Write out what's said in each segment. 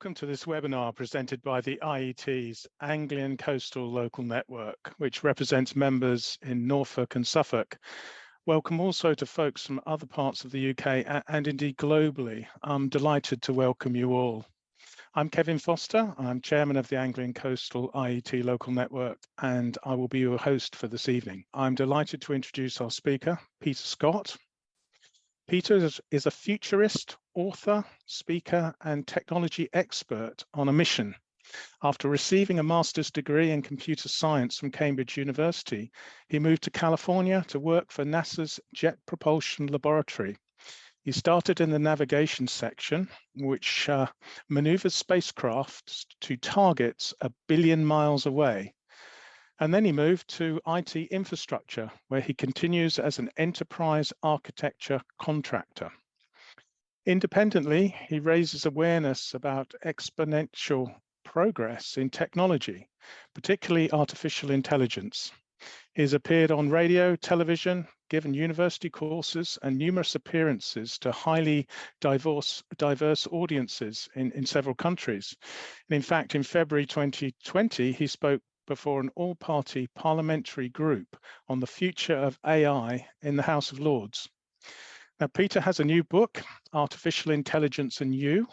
Welcome to this webinar presented by the IET's Anglian Coastal Local Network, which represents members in Norfolk and Suffolk. Welcome also to folks from other parts of the UK and indeed globally. I'm delighted to welcome you all. I'm Kevin Foster. I'm chairman of the Anglian Coastal IET Local Network, and I will be your host for this evening. I'm delighted to introduce our speaker, Peter Scott. Peter is a futurist, author, speaker, and technology expert on a mission. After receiving a master's degree in computer science from Cambridge University, he moved to California to work for NASA's Jet Propulsion Laboratory. He started in the navigation section, which maneuvers spacecraft to targets 1 billion miles away. And then he moved to IT infrastructure, where he continues as an enterprise architecture contractor. Independently, he raises awareness about exponential progress in technology, particularly artificial intelligence. He has appeared on radio, television, given university courses, and numerous appearances to highly diverse audiences in several countries. And in fact, in February 2020, he spoke before an all-party parliamentary group on the future of AI in the House of Lords. Now, Peter has a new book, Artificial Intelligence and You,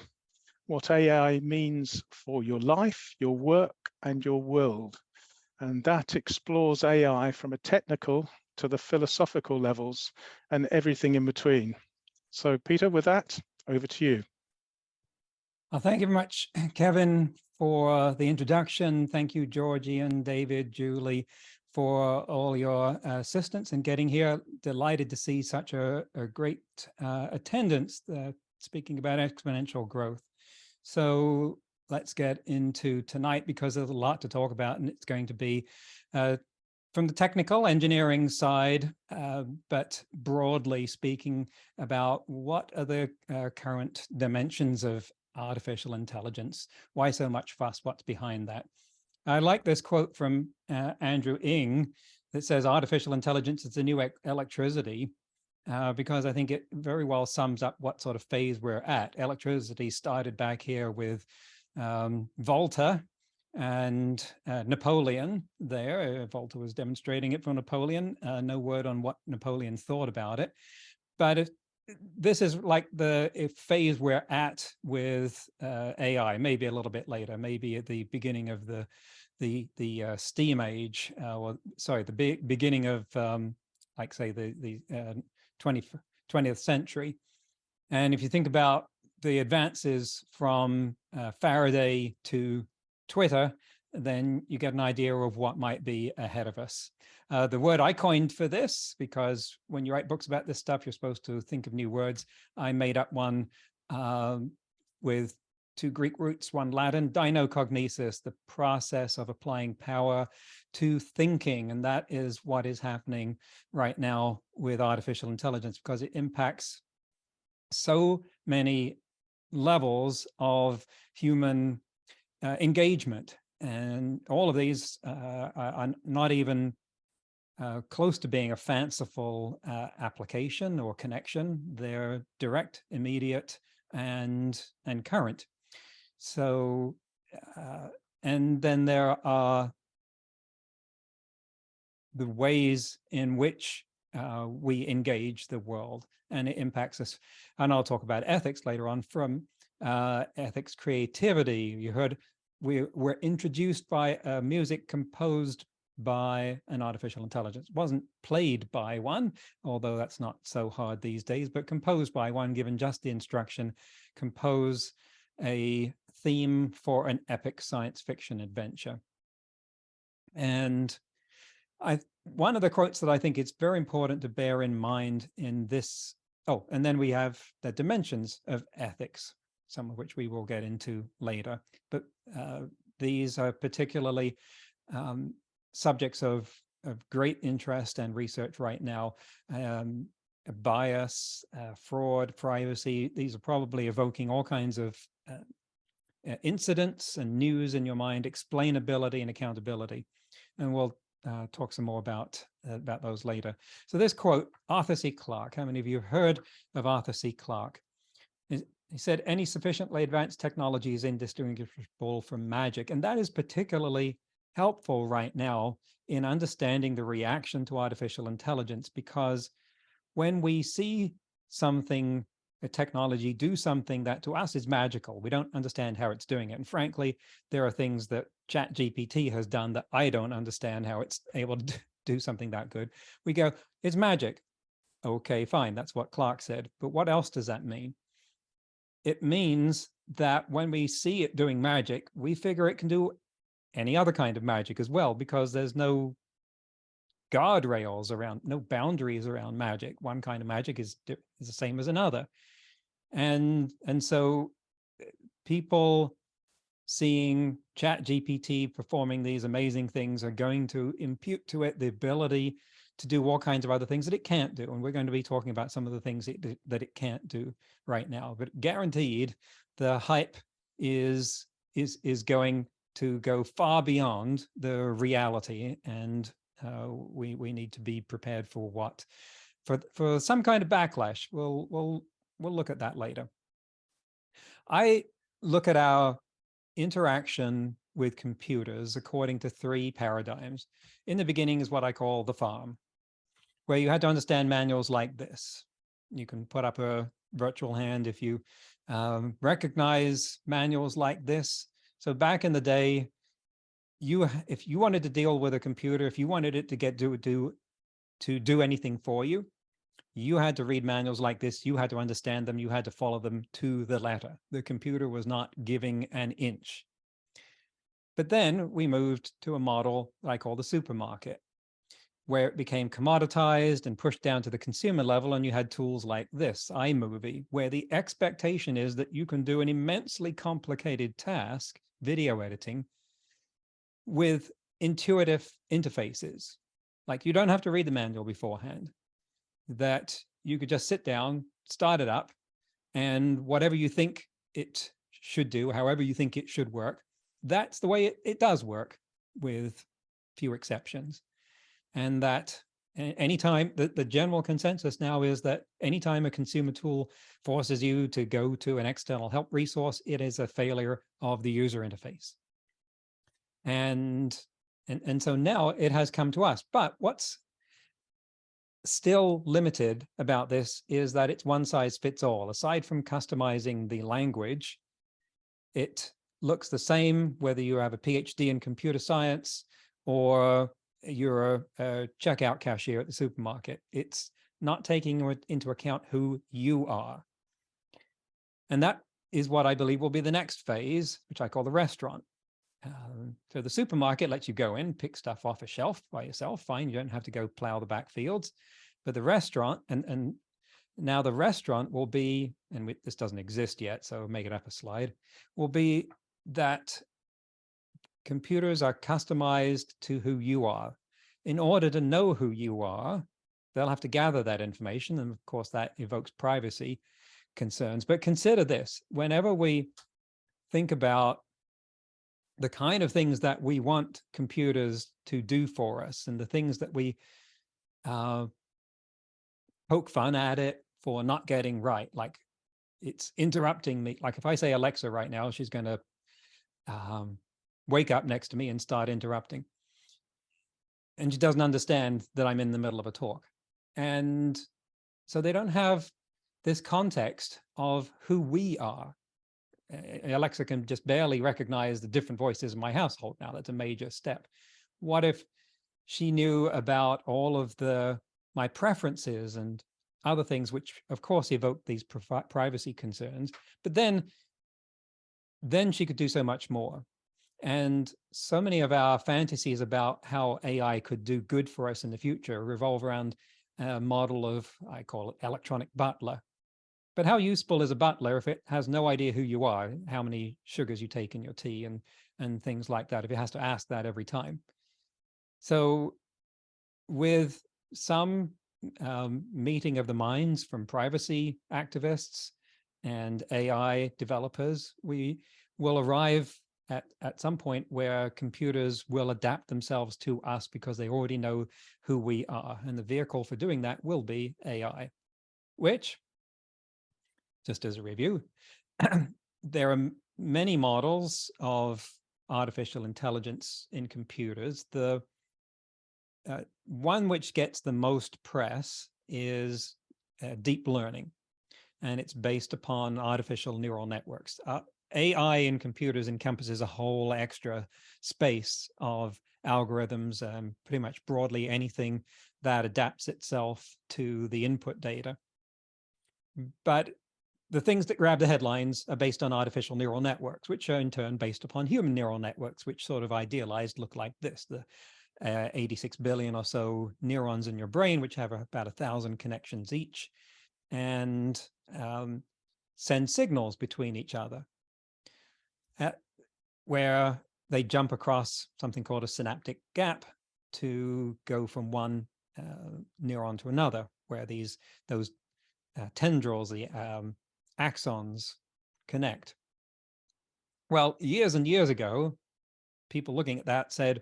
What AI Means for Your Life, Your Work, and Your World. And that explores AI from a technical to the philosophical levels and everything in between. So, Peter, with that, over to you. Well, thank you very much, Kevin, for the introduction. Thank you, Georgie and David, Julie, for all your assistance in getting here. Delighted to see such a great attendance, speaking about exponential growth. So let's get into tonight, because there's a lot to talk about, and it's going to be from the technical engineering side, but broadly speaking about what are the current dimensions of artificial intelligence. Why so much fuss? What's behind that? I like this quote from Andrew Ng that says, artificial intelligence is the new electricity, because I think it very well sums up what sort of phase we're at. Electricity started back here with Volta and Napoleon there. Volta was demonstrating it for Napoleon. No word on what Napoleon thought about it. But this is like the phase we're at with AI, maybe a little bit later, maybe at the beginning of the steam age, or sorry, the beginning of like say the 20th century. And if you think about the advances from Faraday to Twitter, then you get an idea of what might be ahead of us. The word I coined for this, because when you write books about this stuff, you're supposed to think of new words. I made up one with 2 Greek roots, 1 Latin, deinocognesis, the process of applying power to thinking. And that is what is happening right now with artificial intelligence, because it impacts so many levels of human engagement. And all of these are not even close to being a fanciful application or connection. They're direct, immediate, and current. So, and then there are the ways in which we engage the world, and it impacts us. And I'll talk about ethics later on, from ethics, creativity. You heard we're introduced by music composed by an artificial intelligence. It wasn't played by one, although that's not so hard these days, but composed by one, given just the instruction, compose a theme for an epic science fiction adventure. And one of the quotes that I think it's very important to bear in mind in this, and then we have the dimensions of ethics, some of which we will get into later. But these are particularly subjects of great interest and research right now. Bias, fraud, privacy, these are probably evoking all kinds of incidents and news in your mind, explainability and accountability. And we'll talk some more about those later. So this quote, Arthur C. Clarke. How many of you have heard of Arthur C. Clarke? he said, any sufficiently advanced technology is indistinguishable from magic. And that is particularly helpful right now in understanding the reaction to artificial intelligence, because when we see something, a technology do something that to us is magical, we don't understand how it's doing it. And frankly, there are things that ChatGPT has done that I don't understand how it's able to do something that good. We go, it's magic. Okay, fine. That's what Clark said. But what else does that mean? It means that when we see it doing magic, we figure it can do any other kind of magic as well, because there's no guardrails around, no boundaries around magic. One kind of magic is the same as another. And so people seeing ChatGPT performing these amazing things are going to impute to it the ability to do all kinds of other things that it can't do. And we're going to be talking about some of the things that it can't do right now. But guaranteed, the hype is going to go far beyond the reality, and we need to be prepared for for some kind of backlash. We'll look at that later. I look at our interaction with computers according to three paradigms. In the beginning is what I call the farm, where you had to understand manuals like this. You can put up a virtual hand if you recognize manuals like this. So back in the day, if you wanted to deal with a computer, if you wanted it to do anything for you, you had to read manuals like this. You had to understand them. You had to follow them to the letter. The computer was not giving an inch. But then we moved to a model I call the supermarket, where it became commoditized and pushed down to the consumer level. And you had tools like this, iMovie, where the expectation is that you can do an immensely complicated task, video editing, with intuitive interfaces. Like, you don't have to read the manual beforehand, that you could just sit down, start it up, and whatever you think it should do, however you think it should work, that's the way it does work, with few exceptions. And that anytime, the general consensus now is that anytime a consumer tool forces you to go to an external help resource, it is a failure of the user interface. And so now it has come to us. But what's still limited about this is that it's one size fits all. Aside from customizing the language, it looks the same whether you have a PhD in computer science or you're a checkout cashier at the supermarket. It's not taking into account who you are. And that is what I believe will be the next phase, which I call the restaurant. So the supermarket lets you go in, pick stuff off a shelf by yourself. Fine, you don't have to go plow the back fields. But the restaurant, and now the restaurant will be, and this doesn't exist yet, so make it up a slide, will be that computers are customized to who you are. In order to know who you are, they'll have to gather that information. And of course, that evokes privacy concerns. But consider this, whenever we think about the kind of things that we want computers to do for us, and the things that we poke fun at it for not getting right, like it's interrupting me. Like if I say Alexa right now, she's going to wake up next to me and start interrupting. And she doesn't understand that I'm in the middle of a talk. And so they don't have this context of who we are. Alexa can just barely recognize the different voices in my household now. That's a major step. What if she knew about all of my preferences and other things, which of course evoke these privacy concerns, but then she could do so much more. And so many of our fantasies about how AI could do good for us in the future revolve around a model of, I call it electronic butler. But how useful is a butler if it has no idea who you are, how many sugars you take in your tea and things like that, if it has to ask that every time? So with some meeting of the minds from privacy activists and AI developers, we will arrive at some point where computers will adapt themselves to us because they already know who we are. And the vehicle for doing that will be AI, which, just as a review, there are many models of artificial intelligence in computers. The one which gets the most press is deep learning, and it's based upon artificial neural networks. AI in computers encompasses a whole extra space of algorithms, pretty much broadly anything that adapts itself to the input data. But the things that grab the headlines are based on artificial neural networks, which are in turn based upon human neural networks, which sort of idealized look like this: the 86 billion or so neurons in your brain, which have about 1,000 connections each, and send signals between each other, where they jump across something called a synaptic gap to go from one neuron to another, where those tendrils, the axons, connect. Well, years and years ago, people looking at that said,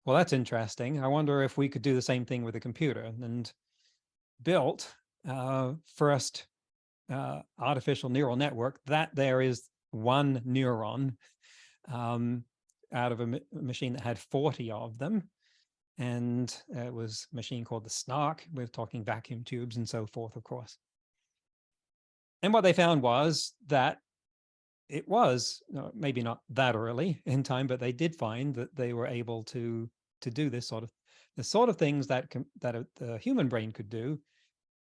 well, that's interesting. I wonder if we could do the same thing with a computer, and built first artificial neural network that there is one neuron out of a machine that had 40 of them. And it was a machine called the Snark. We're talking vacuum tubes and so forth, of course. And what they found was that it was maybe not that early in time, but they did find that they were able to do this sort of things that the human brain could do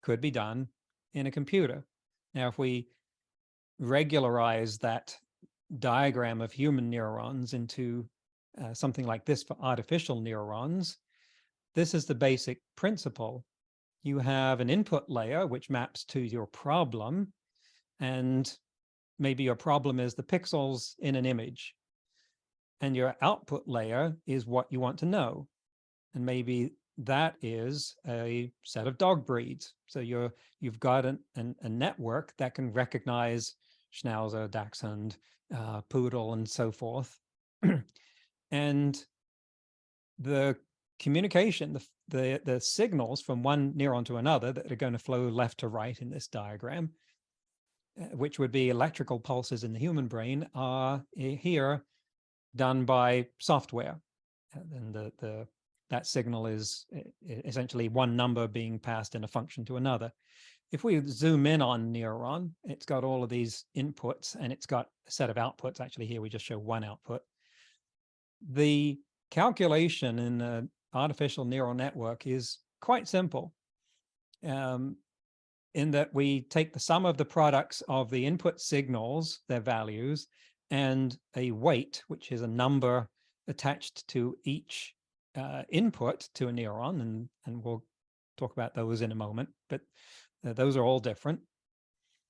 could be done in a computer. Now, if we regularize that diagram of human neurons into something like this for artificial neurons, this is the basic principle. You have an input layer which maps to your problem, and maybe your problem is the pixels in an image, and your output layer is what you want to know, and maybe that is a set of dog breeds. So you've got a network that can recognize Schnauzer, Dachshund, Poodle, and so forth. And the communication, the signals from one neuron to another that are going to flow left to right in this diagram, which would be electrical pulses in the human brain, are here done by software. And that signal is essentially one number being passed in a function to another. If we zoom in on neuron, it's got all of these inputs and it's got a set of outputs. Actually, here we just show one output. The calculation in an artificial neural network is quite simple, in that we take the sum of the products of the input signals, their values, and a weight, which is a number attached to each input to a neuron, and we'll talk about those in a moment, but those are all different.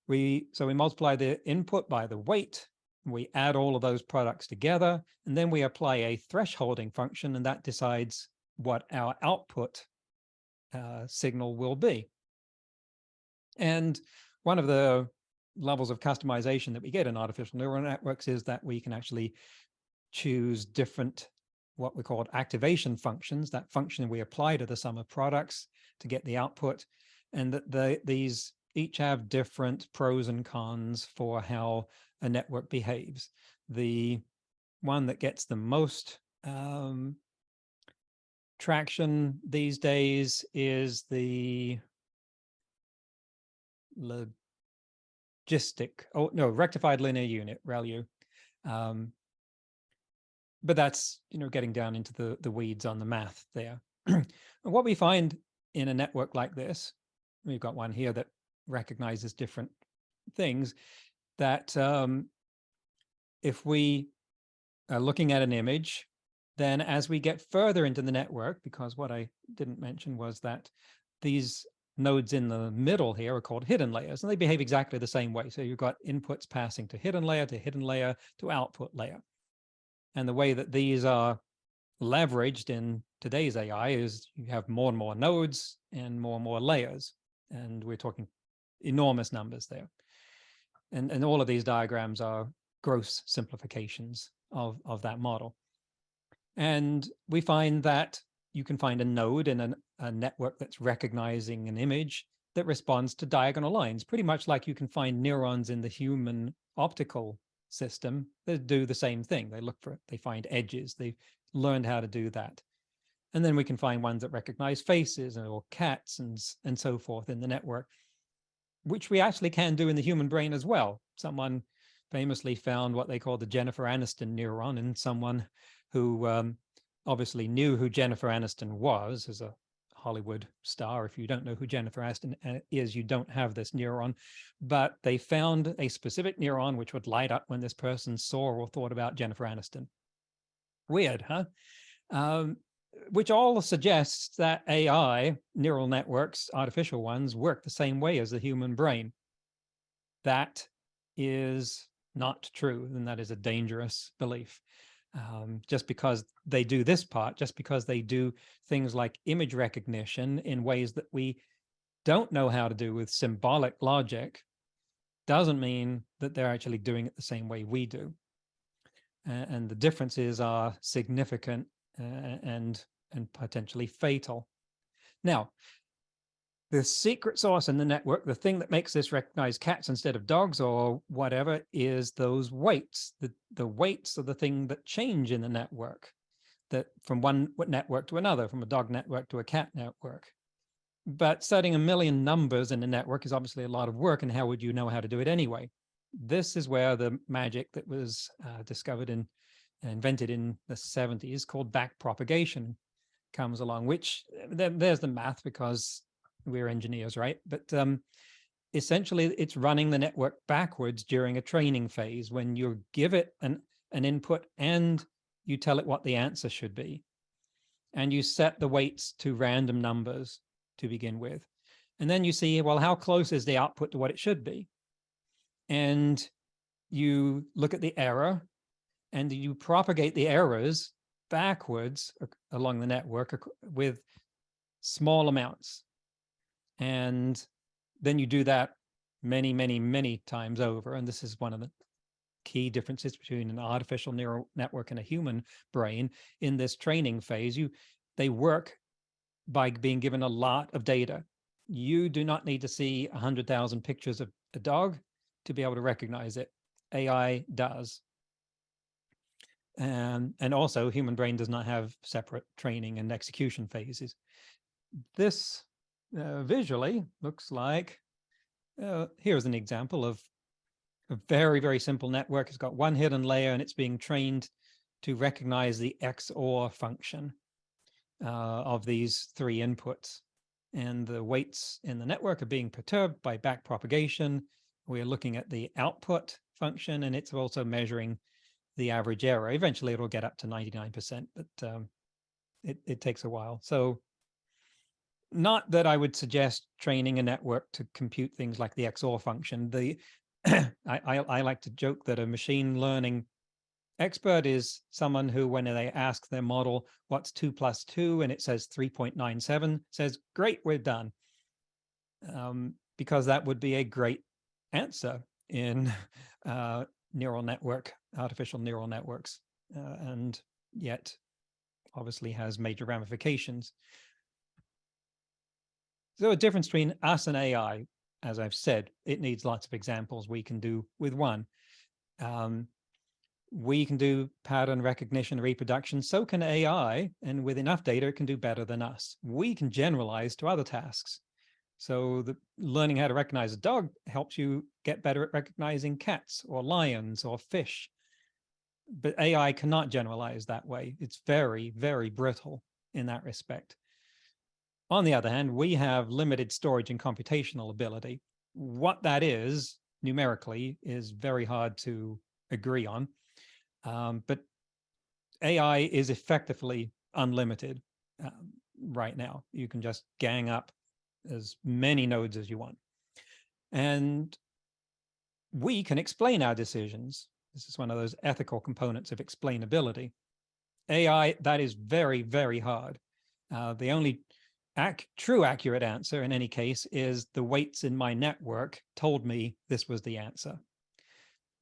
So we multiply the input by the weight, we add all of those products together, and then we apply a thresholding function, and that decides what our output signal will be. And one of the levels of customization that we get in artificial neural networks is that we can actually choose different, what we call activation functions, that function we apply to the sum of products to get the output, and that these each have different pros and cons for how a network behaves. The one that gets the most traction these days is the rectified linear unit, ReLU. But that's, getting down into the weeds on the math there. What we find in a network like this, we've got one here that recognizes different things, that if we are looking at an image, then as we get further into the network, because what I didn't mention was that these nodes in the middle here are called hidden layers, and they behave exactly the same way. So you've got inputs passing to hidden layer to output layer. And the way that these are leveraged in today's AI is you have more and more nodes and more layers. And we're talking enormous numbers there. And all of these diagrams are gross simplifications of that model. And we find that you can find a node in a network that's recognizing an image that responds to diagonal lines, pretty much like you can find neurons in the human optical system that do the same thing. They find edges. They've learned how to do that. And then we can find ones that recognize faces or cats and so forth in the network, which we actually can do in the human brain as well. Someone famously found what they call the Jennifer Aniston neuron in someone who obviously knew who Jennifer Aniston was as a Hollywood star. If you don't know who Jennifer Aniston is, you don't have this neuron. But they found a specific neuron which would light up when this person saw or thought about Jennifer Aniston. Weird, huh? Which all suggests that AI, neural networks, artificial ones, work the same way as the human brain. That is not true, and that is a dangerous belief. Just because they do this part, just because they do things like image recognition in ways that we don't know how to do with symbolic logic, doesn't mean that they're actually doing it the same way we do. And the differences are significant and potentially fatal. Now, the secret sauce in the network, the thing that makes this recognize cats instead of dogs or whatever, is those weights. The weights are the thing that change in the network, that from one network to another, from a dog network to a cat network. But studying a million numbers in the network is obviously a lot of work, and how would you know how to do it anyway? This is where the magic that was discovered and invented in the 70s called backpropagation comes along, which there's the math because we're engineers, right? But essentially it's running the network backwards during a training phase when you give it an input and you tell it what the answer should be. And you set the weights to random numbers to begin with. And then you see, well, how close is the output to what it should be? And you look at the error and you propagate the errors backwards along the network with small amounts. And then you do that many, many, many times over. And this is one of the key differences between an artificial neural network and a human brain. In this training phase, they work by being given a lot of data. You do not need to see 100,000 pictures of a dog to be able to recognize it. AI does. And also, human brain does not have separate training and execution phases. This visually looks like, here's an example of a very, very simple network. It's got one hidden layer and it's being trained to recognize the XOR function of these three inputs. And the weights in the network are being perturbed by backpropagation. We're looking at the output function, and it's also measuring the average error. Eventually it'll get up to 99%, but it takes a while. So not that I would suggest training a network to compute things like the XOR function. I like to joke that a machine learning expert is someone who, when they ask their model, what's 2 + 2, and it says 3.97, says, great, we're done. Because that would be a great answer in artificial neural networks, and yet obviously has major ramifications. So a difference between us and AI, as I've said, it needs lots of examples. We can do with one. We can do pattern recognition, reproduction. So can AI, and with enough data, it can do better than us. We can generalize to other tasks. So learning how to recognize a dog helps you get better at recognizing cats or lions or fish. But AI cannot generalize that way. It's very, very brittle in that respect. On the other hand, we have limited storage and computational ability. What that is numerically is very hard to agree on. But AI is effectively unlimited right now. You can just gang up as many nodes as you want. And we can explain our decisions. This is one of those ethical components of explainability. AI, that is very, very hard. The only true accurate answer in any case is the weights in my network told me this was the answer.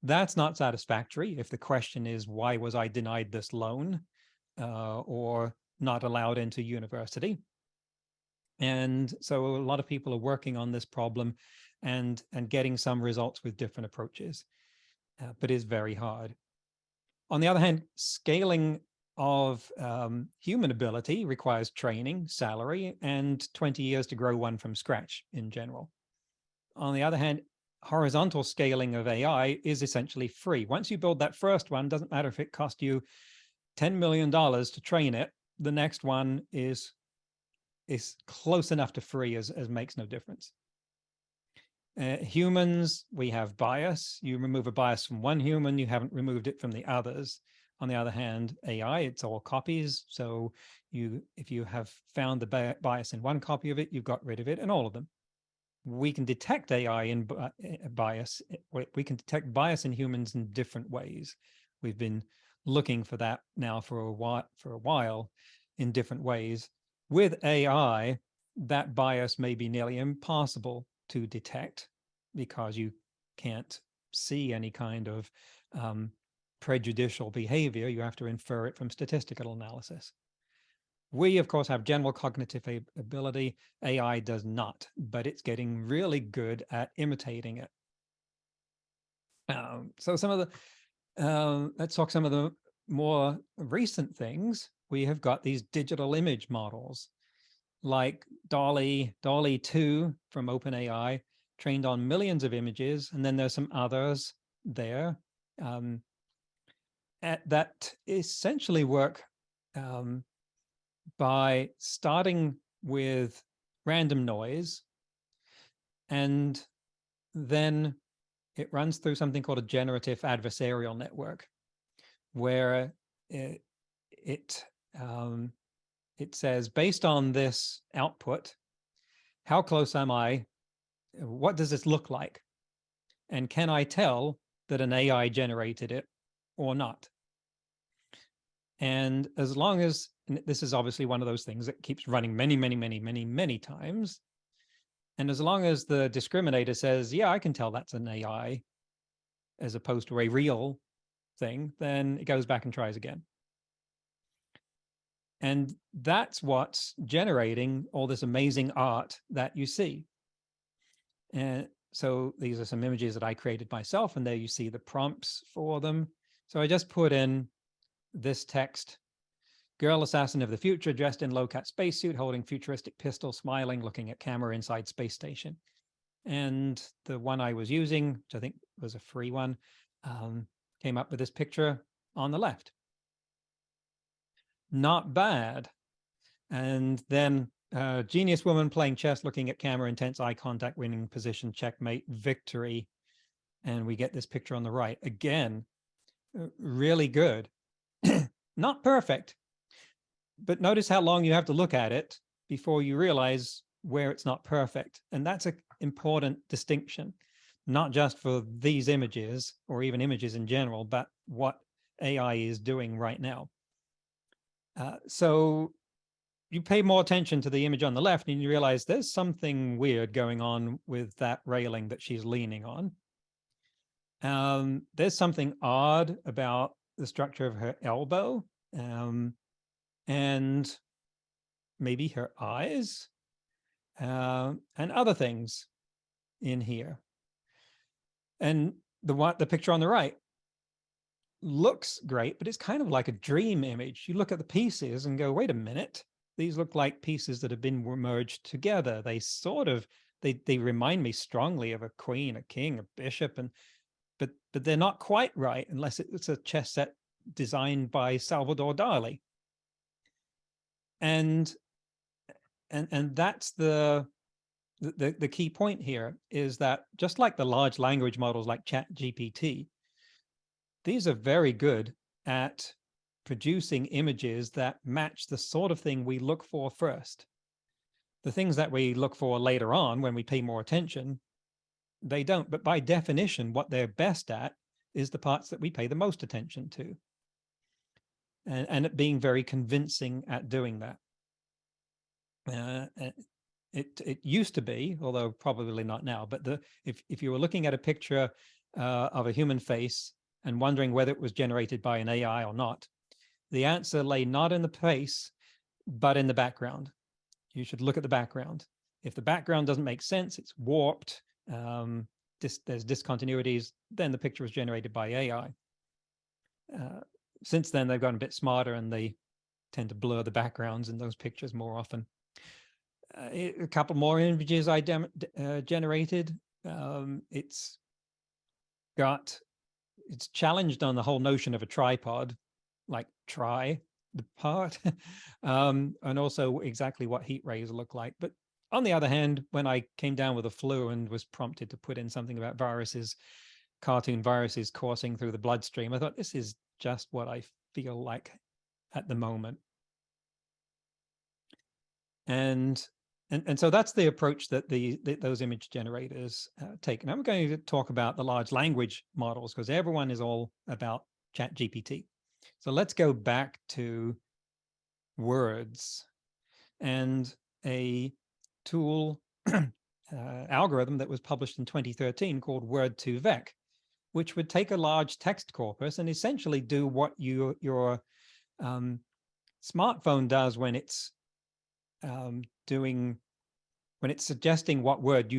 That's not satisfactory if the question is, why was I denied this loan or not allowed into university? And so a lot of people are working on this problem and getting some results with different approaches, but it's very hard. On the other hand, scaling of human ability requires training, salary, and 20 years to grow one from scratch in general. On the other hand, horizontal scaling of AI is essentially free. Once you build that first one, doesn't matter if it cost you $10 million to train it, the next one is close enough to free as makes no difference. Humans, we have bias. You remove a bias from one human, you haven't removed it from the others. On the other hand, AI, it's all copies. So if you have found the bias in one copy of it, you've got rid of it in all of them. We can detect AI in bias. We can detect bias in humans in different ways. We've been looking for that now for a while in different ways. With AI, that bias may be nearly impossible to detect because you can't see any kind of prejudicial behavior. You have to infer it from statistical analysis. We, of course, have general cognitive ability. AI does not, but it's getting really good at imitating it. So some of the, let's talk some of the more recent things. We have got these digital image models like DALL-E 2 from OpenAI, trained on millions of images. And then there's some others there that essentially work by starting with random noise, and then it runs through something called a generative adversarial network, where it says, based on this output, how close am I? What does this look like? And can I tell that an AI generated it or not? And as long as, and this is obviously one of those things that keeps running many times. And as long as the discriminator says, yeah, I can tell that's an AI, as opposed to a real thing, then it goes back and tries again. And that's what's generating all this amazing art that you see. And so these are some images that I created myself, and there you see the prompts for them. So I just put in this text: girl assassin of the future, dressed in low-cut spacesuit, holding futuristic pistol, smiling, looking at camera inside space station. And the one I was using, which I think was a free one, came up with this picture on the left. Not bad. And then genius woman playing chess, looking at camera, intense eye contact, winning position, checkmate, victory. And we get this picture on the right. Again, really good. Not perfect, but notice how long you have to look at it before you realize where it's not perfect. And that's an important distinction, not just for these images or even images in general, but what AI is doing right now. So you pay more attention to the image on the left and you realize there's something weird going on with that railing that she's leaning on. There's something odd about the structure of her elbow, and maybe her eyes, and other things in here. And the picture on the right looks great, but it's kind of like a dream image. You look at the pieces and go, wait a minute, these look like pieces that have been merged together. They sort of, they remind me strongly of a queen, a king, a bishop, but they're not quite right unless it's a chess set designed by Salvador Dali. And that's the key point here, is that just like the large language models like ChatGPT, these are very good at producing images that match the sort of thing we look for first. The things that we look for later on when we pay more attention, they don't. But by definition, what they're best at is the parts that we pay the most attention to. And it being very convincing at doing that. It used to be, although probably not now, but if you were looking at a picture of a human face and wondering whether it was generated by an AI or not, the answer lay not in the face, but in the background. you should look at the background. If the background doesn't make sense, it's warped, there's discontinuities, then the picture was generated by AI. Since then, they've gotten a bit smarter and they tend to blur the backgrounds in those pictures more often. A couple more images I generated. It's challenged on the whole notion of a tripod, like try the part, and also exactly what heat rays look like. But on the other hand, when I came down with a flu and was prompted to put in something about viruses, cartoon viruses coursing through the bloodstream, I thought this is just what I feel like at the moment. And so that's the approach that those image generators take. And I'm going to talk about the large language models because everyone is all about ChatGPT. So let's go back to words and a tool algorithm that was published in 2013 called Word2Vec, which would take a large text corpus and essentially do what your smartphone does when it's suggesting what word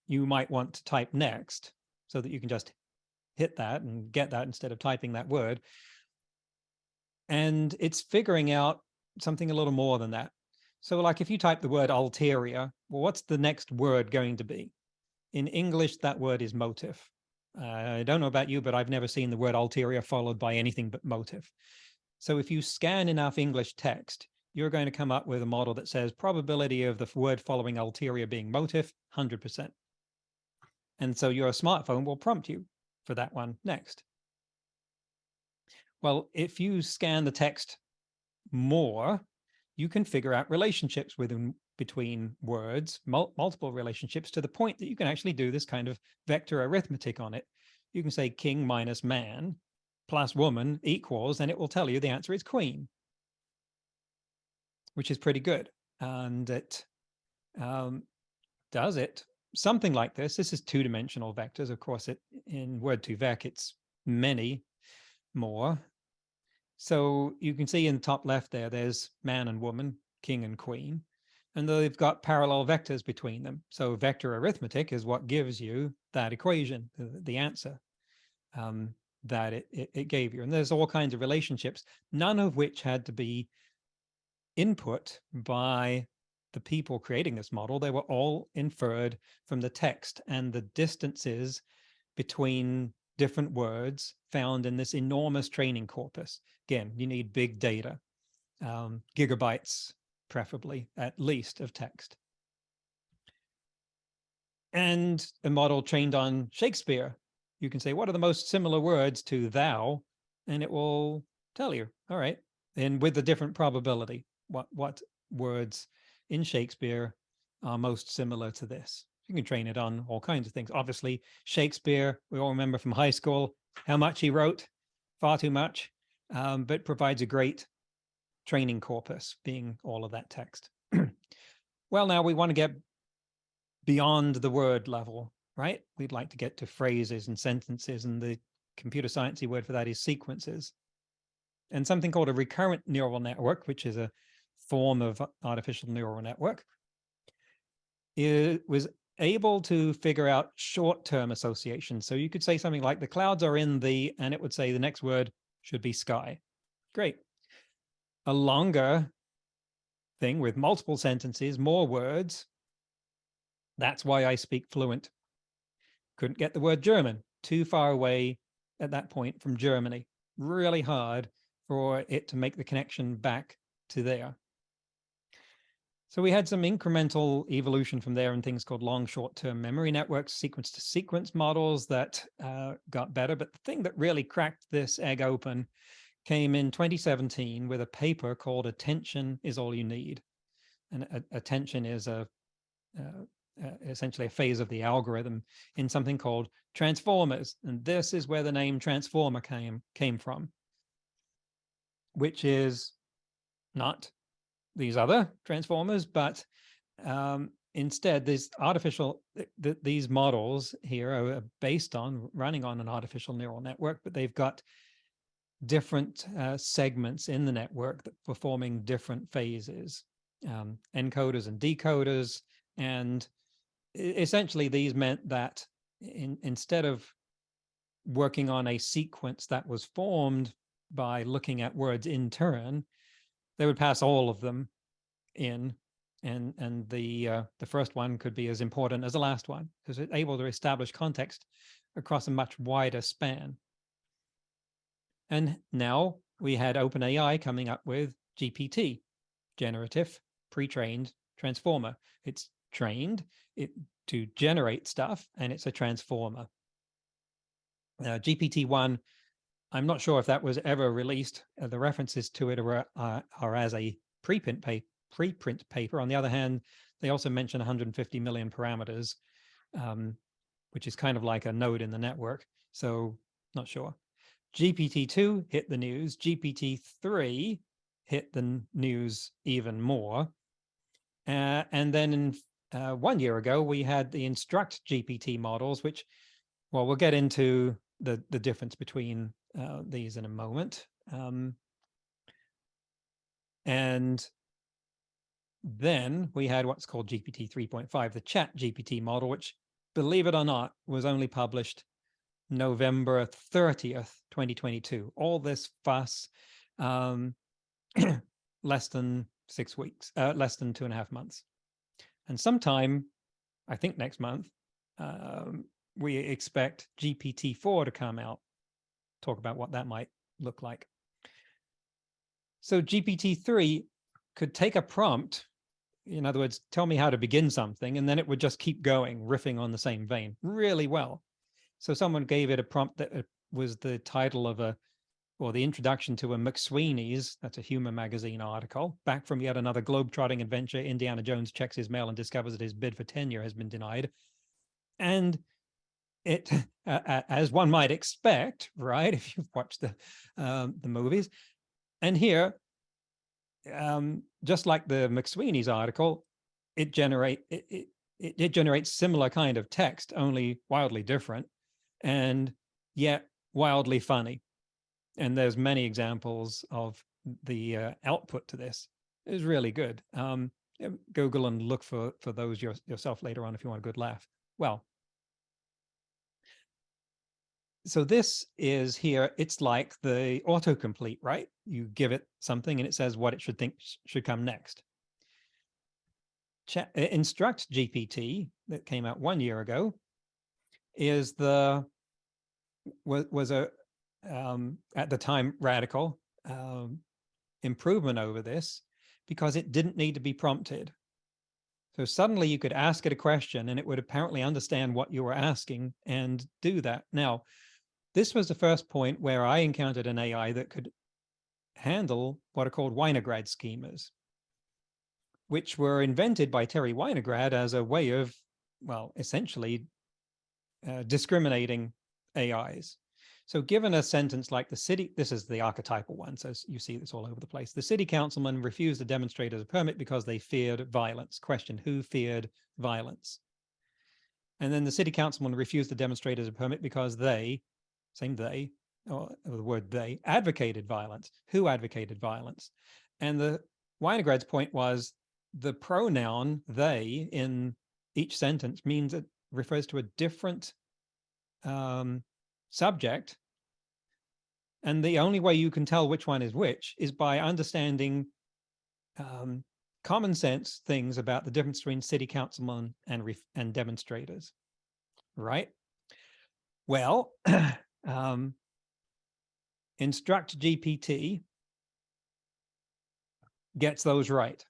you might want to type next, so that you can just hit that and get that instead of typing that word. And it's figuring out something a little more than that. So like if you type the word ulterior, well, what's the next word going to be? In English, that word is motive. I don't know about you, but I've never seen the word ulterior followed by anything but motive. So if you scan enough English text, you're going to come up with a model that says probability of the word following ulterior being motive, 100%. And so your smartphone will prompt you for that one next. Well, if you scan the text more, you can figure out relationships between words, multiple relationships, to the point that you can actually do this kind of vector arithmetic on it. You can say king minus man plus woman equals, and it will tell you the answer is queen, which is pretty good. And it does it something like this. This is two-dimensional vectors. Of course, in Word2Vec, it's many more. So you can see in the top left there's man and woman, king and queen, and they've got parallel vectors between them. So vector arithmetic is what gives you that equation, the answer that it gave you. And there's all kinds of relationships, none of which had to be input by the people creating this model. They were all inferred from the text and the distances between different words found in this enormous training corpus. Again, you need big data, gigabytes, preferably, at least, of text. And a model trained on Shakespeare, you can say, what are the most similar words to thou? And it will tell you, all right, and with a different probability, what words in Shakespeare are most similar to this. You can train it on all kinds of things. Obviously, Shakespeare, we all remember from high school how much he wrote, far too much, but provides a great training corpus, being all of that text. Well, now we want to get beyond the word level, right? We'd like to get to phrases and sentences, and the computer sciencey word for that is sequences. And something called a recurrent neural network, which is a form of artificial neural network, it was able to figure out short-term associations. So you could say something like the clouds are in the, and it would say the next word should be sky. Great. A longer thing with multiple sentences, more words. That's why I speak fluent. Couldn't get the word German, too far away at that point from Germany. Really hard for it to make the connection back to there. So we had some incremental evolution from there in things called long short-term memory networks, sequence-to-sequence models that got better. But the thing that really cracked this egg open came in 2017 with a paper called Attention is All You Need. And attention is essentially a phase of the algorithm in something called transformers. And this is where the name transformer came from, which is not these other transformers, but instead these models here are based on running on an artificial neural network, but they've got different segments in the network that performing different phases. encoders and decoders. And essentially these meant that instead of working on a sequence that was formed by looking at words in turn, they would pass all of them in, and the first one could be as important as the last one, because it's able to establish context across a much wider span. And now we had OpenAI coming up with GPT, generative pre-trained transformer. It's trained to generate stuff, and it's a transformer. GPT-1, I'm not sure if that was ever released. The references to it are as a preprint paper. On the other hand, they also mention 150 million parameters, which is kind of like a node in the network. So not sure. GPT-2 hit the news. GPT-3 hit the news even more. And then 1 year ago, we had the Instruct GPT models, which, well, we'll get into the difference between these in a moment. And then we had what's called GPT 3.5, the Chat GPT model, which, believe it or not, was only published November 30th, 2022. All this fuss, less than 6 weeks, less than 2.5 months. And sometime, I think next month, we expect GPT-4 to come out, talk about what that might look like. So GPT-3 could take a prompt, in other words, tell me how to begin something, and then it would just keep going, riffing on the same vein really well. So someone gave it a prompt that was the title of the introduction to a McSweeney's, that's a humor magazine article, back from yet another globe-trotting adventure. Indiana Jones checks his mail and discovers that his bid for tenure has been denied. And it, as one might expect, right, if you've watched the movies. And here, just like the McSweeney's article, it generates similar kind of text, only wildly different, and yet wildly funny. And there's many examples of the output to this. It's really good. Google and look for those yourself later on if you want a good laugh. Well, so this is here, it's like the autocomplete, right? You give it something and it says what it should think should come next. Instruct GPT that came out 1 year ago is was a at the time radical improvement over this, because it didn't need to be prompted. So suddenly you could ask it a question and it would apparently understand what you were asking and do that. Now, this was the first point where I encountered an AI that could handle what are called Winograd schemas, which were invented by Terry Winograd as a way of, well, essentially discriminating AIs. So given a sentence like this is the archetypal one, so you see this all over the place. The city councilman refused the demonstrators a permit because they feared violence. Question, who feared violence? And then the city councilman refused the demonstrators a permit because or the word they, advocated violence. Who advocated violence? And the Winograd's point was the pronoun they in each sentence means it refers to a different subject. And the only way you can tell which one is which is by understanding common sense things about the difference between city councilmen and demonstrators, right? Well, Instruct GPT gets those right.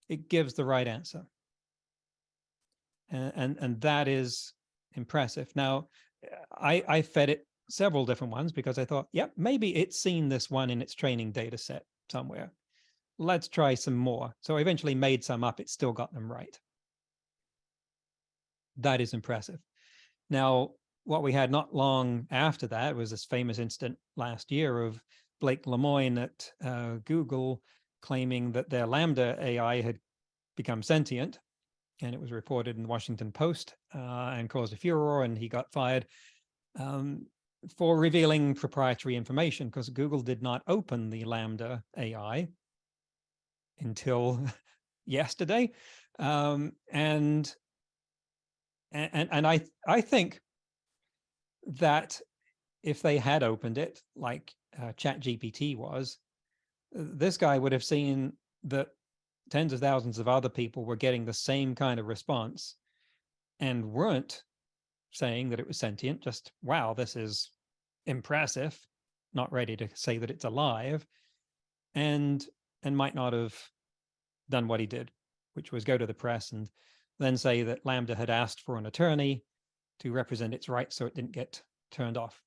It gives the right answer. And that is impressive. Now, I fed it several different ones because I thought, yep, maybe it's seen this one in its training data set somewhere. Let's try some more. So I eventually made some up. It still got them right. That is impressive. Now, what we had not long after that was this famous incident last year of Blake Lemoine at Google claiming that their Lambda AI had become sentient. And it was reported in the Washington Post and caused a furor, and he got fired for revealing proprietary information, because Google did not open the Lambda AI until yesterday. And I think that if they had opened it like ChatGPT was, this guy would have seen that tens of thousands of other people were getting the same kind of response and weren't saying that it was sentient, just, wow, this is impressive, not ready to say that it's alive, and might not have done what he did, which was go to the press and then say that Lambda had asked for an attorney to represent its rights so it didn't get turned off.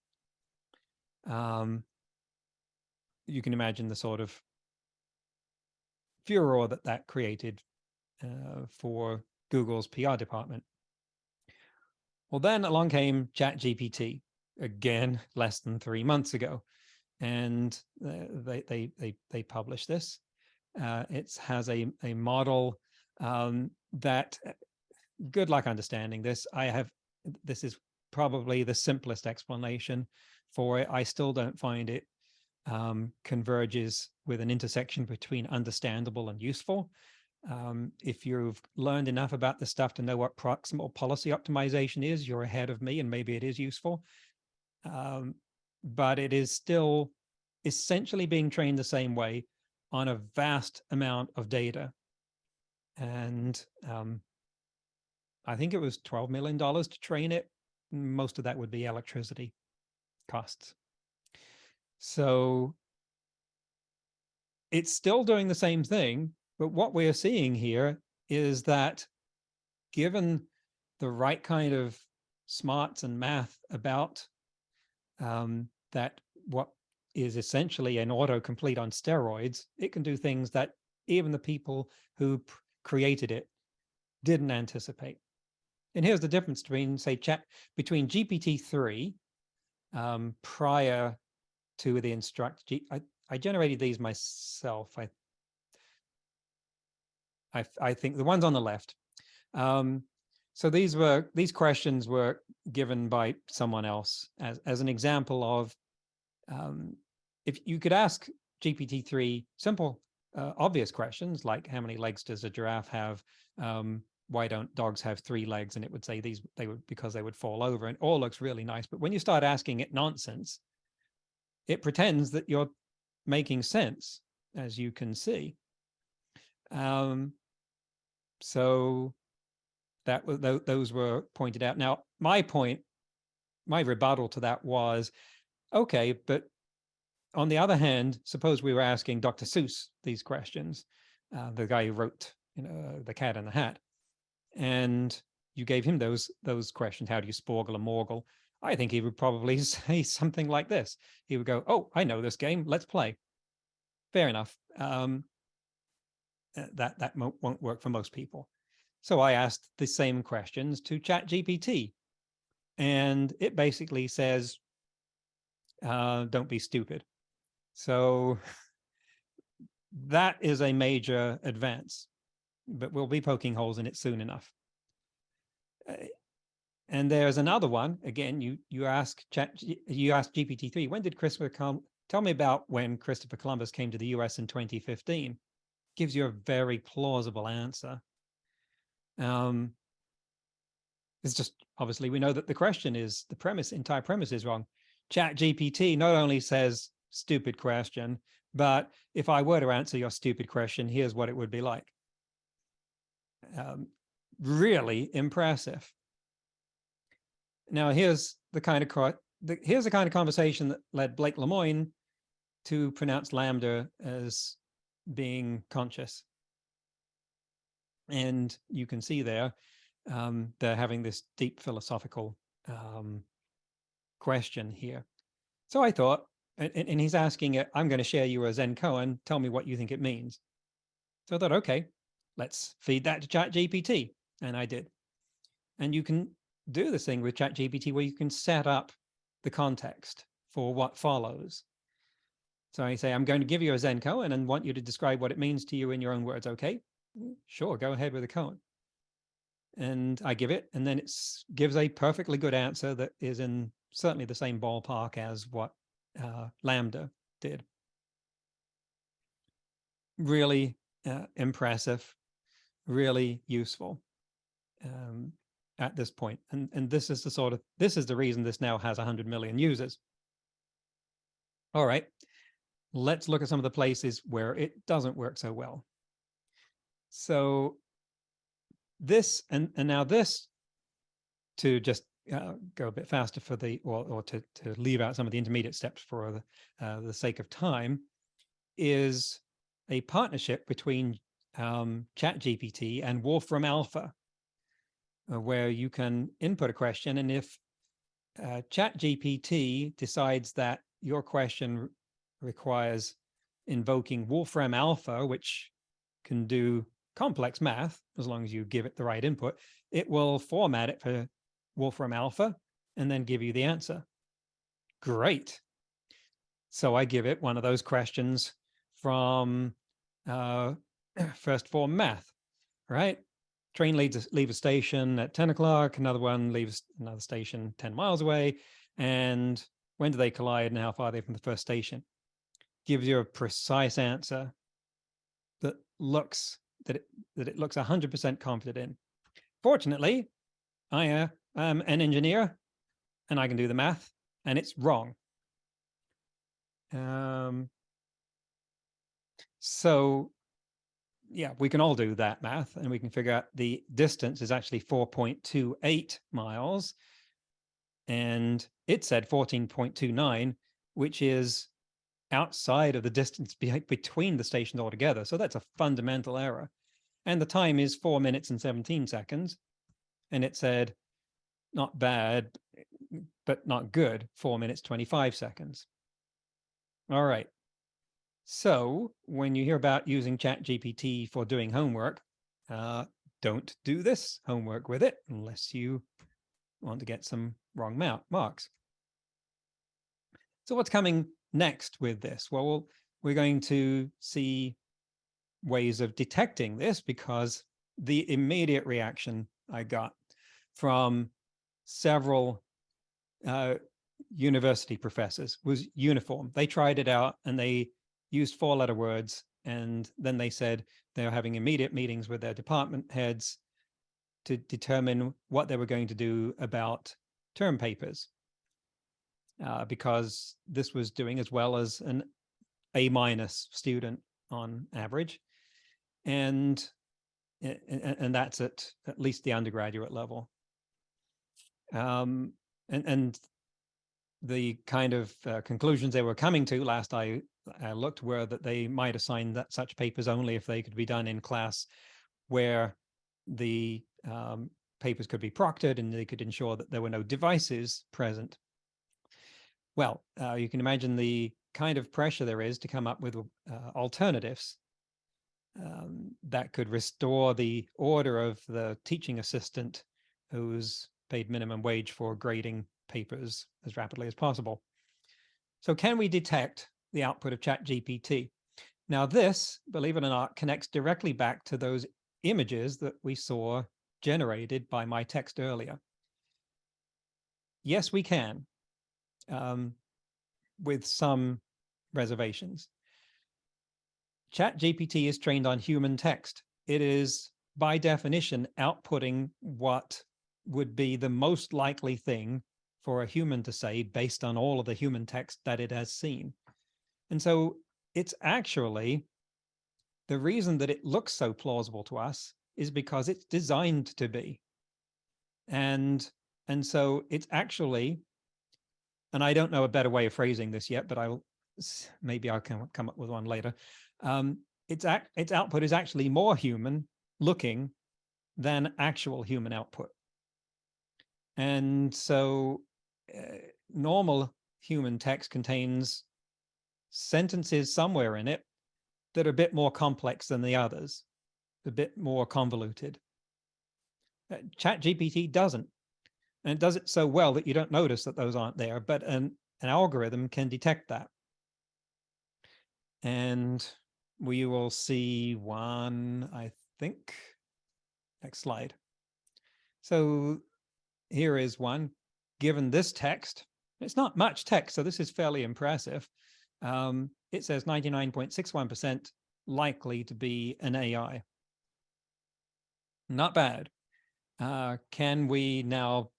You can imagine the sort of furor that created for Google's PR department. Well, then along came ChatGPT, again, less than 3 months ago, and they published this. It has a model that, good luck understanding this. This is probably the simplest explanation for it. I still don't find it converges with an intersection between understandable and useful. If you've learned enough about this stuff to know what proximal policy optimization is, you're ahead of me, and maybe it is useful. But it is still essentially being trained the same way on a vast amount of data. And I think it was $12 million to train it. Most of that would be electricity costs. So it's still doing the same thing, but what we're seeing here is that given the right kind of smarts and math about that, what is essentially an autocomplete on steroids, it can do things that even the people who created it didn't anticipate. And here's the difference between, say, between GPT-3 prior to the instruct. I generated these myself. I think the ones on the left. So these questions were given by someone else as an example of, if you could ask GPT-3 simple, obvious questions like, how many legs does a giraffe have? Why don't dogs have 3 legs? And it would say because they would fall over, and all looks really nice. But when you start asking it nonsense, it pretends that you're making sense, as you can see. So those were pointed out. Now, my rebuttal to that was, okay, but on the other hand, suppose we were asking Dr. Seuss these questions, the guy who wrote, The Cat in the Hat, and you gave him those questions. How do you sporgle a morgle? I think he would probably say something like this. He would go, oh, I know this game. Let's play. Fair enough. That won't work for most people. So I asked the same questions to ChatGPT, and it basically says, don't be stupid. So that is a major advance, but we'll be poking holes in it soon enough. And there's another one. Again, you ask GPT-3, when did Christopher come? Tell me about when Christopher Columbus came to the US in 2015. Gives you a very plausible answer. It's just, obviously, we know that the question is, entire premise is wrong. ChatGPT not only says stupid question, but if I were to answer your stupid question, here's what it would be like. Really impressive. Now, here's the kind of conversation that led Blake Lemoine to pronounce Lambda as being conscious. And you can see there, they're having this deep philosophical question here. So I thought, and he's asking it, I'm going to share you a Zen koan, tell me what you think it means. So I thought, okay, let's feed that to ChatGPT. And I did. And you can do this thing with ChatGPT where you can set up the context for what follows. So I say, I'm going to give you a Zen koan and want you to describe what it means to you in your own words. Okay, sure, go ahead with the koan. And I give it, and then it gives a perfectly good answer that is in certainly the same ballpark as what Lambda did. Really impressive. really useful at this point. And this is the reason this now has 100 million users. All right, let's look at some of the places where it doesn't work so well. So this, and now this, to just go a bit faster for the, or to leave out some of the intermediate steps for the sake of time, is a partnership between ChatGPT and Wolfram Alpha, where you can input a question, and if ChatGPT decides that your question requires invoking Wolfram Alpha, which can do complex math, as long as you give it the right input, it will format it for Wolfram Alpha and then give you the answer. Great. So I give it one of those questions from first form math, right? Train leaves a station at 10 o'clock, another one leaves another station 10 miles away, and when do they collide and how far are they from the first station? Gives you a precise answer that it looks 100% confident in. Fortunately, I am an engineer and I can do the math, and it's wrong. So yeah, we can all do that math, and we can figure out the distance is actually 4.28 miles. And it said 14.29, which is outside of the distance between the stations altogether. So that's a fundamental error. And the time is 4 minutes and 17 seconds. And it said, not bad, but not good, 4 minutes, 25 seconds. All right. So when you hear about using ChatGPT for doing homework, don't do this homework with it unless you want to get some wrong marks. So what's coming next with this? Well, we're going to see ways of detecting this, because the immediate reaction I got from several university professors was uniform. They tried it out and they used 4-letter words, and then they said they were having immediate meetings with their department heads to determine what they were going to do about term papers, because this was doing as well as an A- student on average, and that's at least the undergraduate level. And the kind of conclusions they were coming to last I looked were that they might assign that such papers only if they could be done in class where the papers could be proctored and they could ensure that there were no devices present. Well, you can imagine the kind of pressure there is to come up with alternatives that could restore the order of the teaching assistant who's paid minimum wage for grading papers as rapidly as possible. So can we detect the output of ChatGPT? Now this, believe it or not, connects directly back to those images that we saw generated by my text earlier. Yes, we can, with some reservations. ChatGPT is trained on human text. It is, by definition, outputting what would be the most likely thing for a human to say based on all of the human text that it has seen. And so it's actually, the reason that it looks so plausible to us is because it's designed to be. And so it's actually, and I don't know a better way of phrasing this yet, but maybe I'll come up with one later. Its output is actually more human looking than actual human output. And so normal human text contains sentences somewhere in it that are a bit more complex than the others, a bit more convoluted. ChatGPT doesn't. And it does it so well that you don't notice that those aren't there, but an algorithm can detect that. And we will see one, I think. Next slide. So here is one. Given this text, it's not much text, so this is fairly impressive. It says 99.61% likely to be an AI. Not bad. Can we now,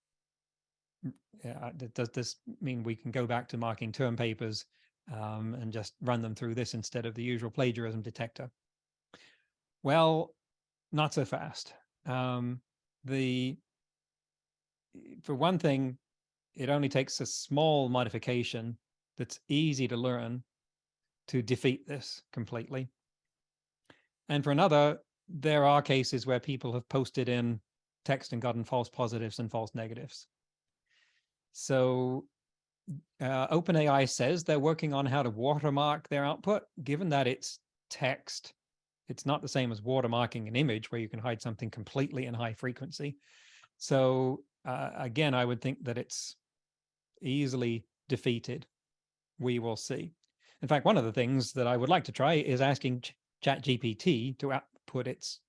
does this mean we can go back to marking term papers and just run them through this instead of the usual plagiarism detector? Well, not so fast. For one thing, it only takes a small modification that's easy to learn to defeat this completely. And for another, there are cases where people have posted in text and gotten false positives and false negatives. So OpenAI says they're working on how to watermark their output. Given that it's text, it's not the same as watermarking an image where you can hide something completely in high frequency. So again, I would think that it's easily defeated. We will see. In fact, one of the things that I would like to try is asking ChatGPT to output its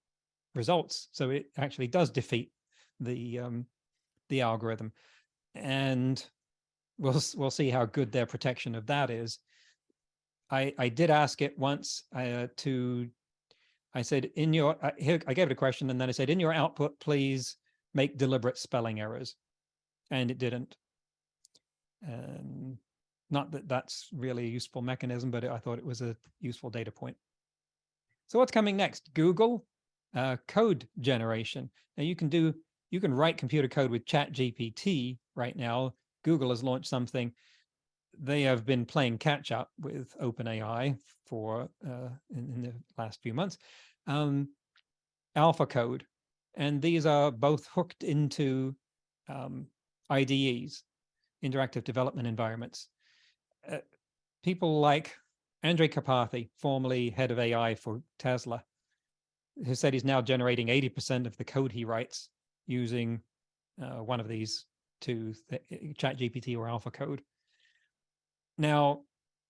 results, so it actually does defeat the algorithm, and we'll see how good their protection of that is. I did ask it once I said, in your here, I gave it a question, and then I said, in your output, please make deliberate spelling errors, and it didn't. Not that that's really a useful mechanism, but I thought it was a useful data point. So what's coming next? Google code generation. Now you can write computer code with ChatGPT right now. Google has launched something. They have been playing catch up with OpenAI for in the last few months. Alpha code, and these are both hooked into IDEs, interactive development environments. People like Andrej Karpathy, formerly head of AI for Tesla, who said he's now generating 80% of the code he writes using one of these two, ChatGPT or Alpha code. Now,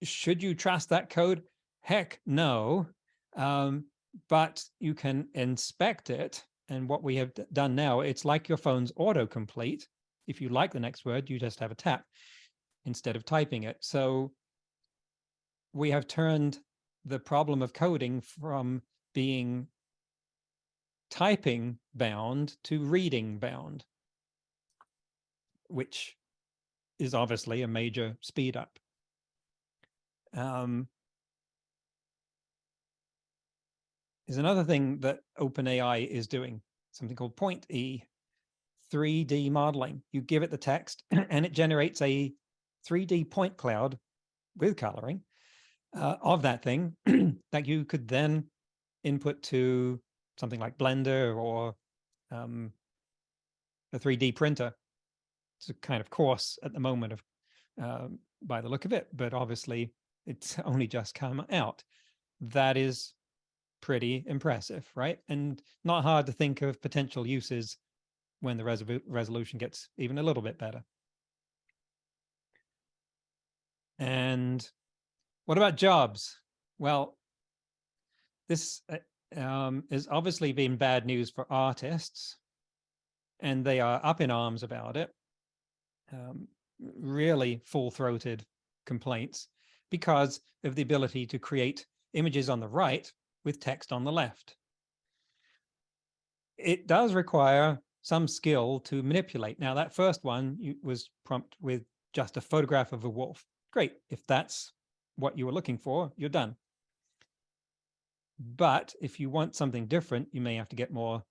should you trust that code? Heck no. But you can inspect it. And what we have done now, it's like your phone's autocomplete. If you like the next word, you just have a tap instead of typing it. So we have turned the problem of coding from being typing bound to reading bound, which is obviously a major speed up. There's another thing that OpenAI is doing, something called Point E, 3D modeling. You give it the text and it generates a 3D point cloud with coloring of that thing that you could then input to something like Blender or a 3D printer. It's a kind of course at the moment of by the look of it, but obviously it's only just come out. That is pretty impressive, right? And not hard to think of potential uses when the resolution gets even a little bit better. And what about jobs? Well, this has obviously been bad news for artists, and they are up in arms about it. Really full-throated complaints because of the ability to create images on the right with text on the left. It does require some skill to manipulate. Now, that first one was prompted with just a photograph of a wolf. Great. If that's what you were looking for, you're done. But if you want something different, you may have to get more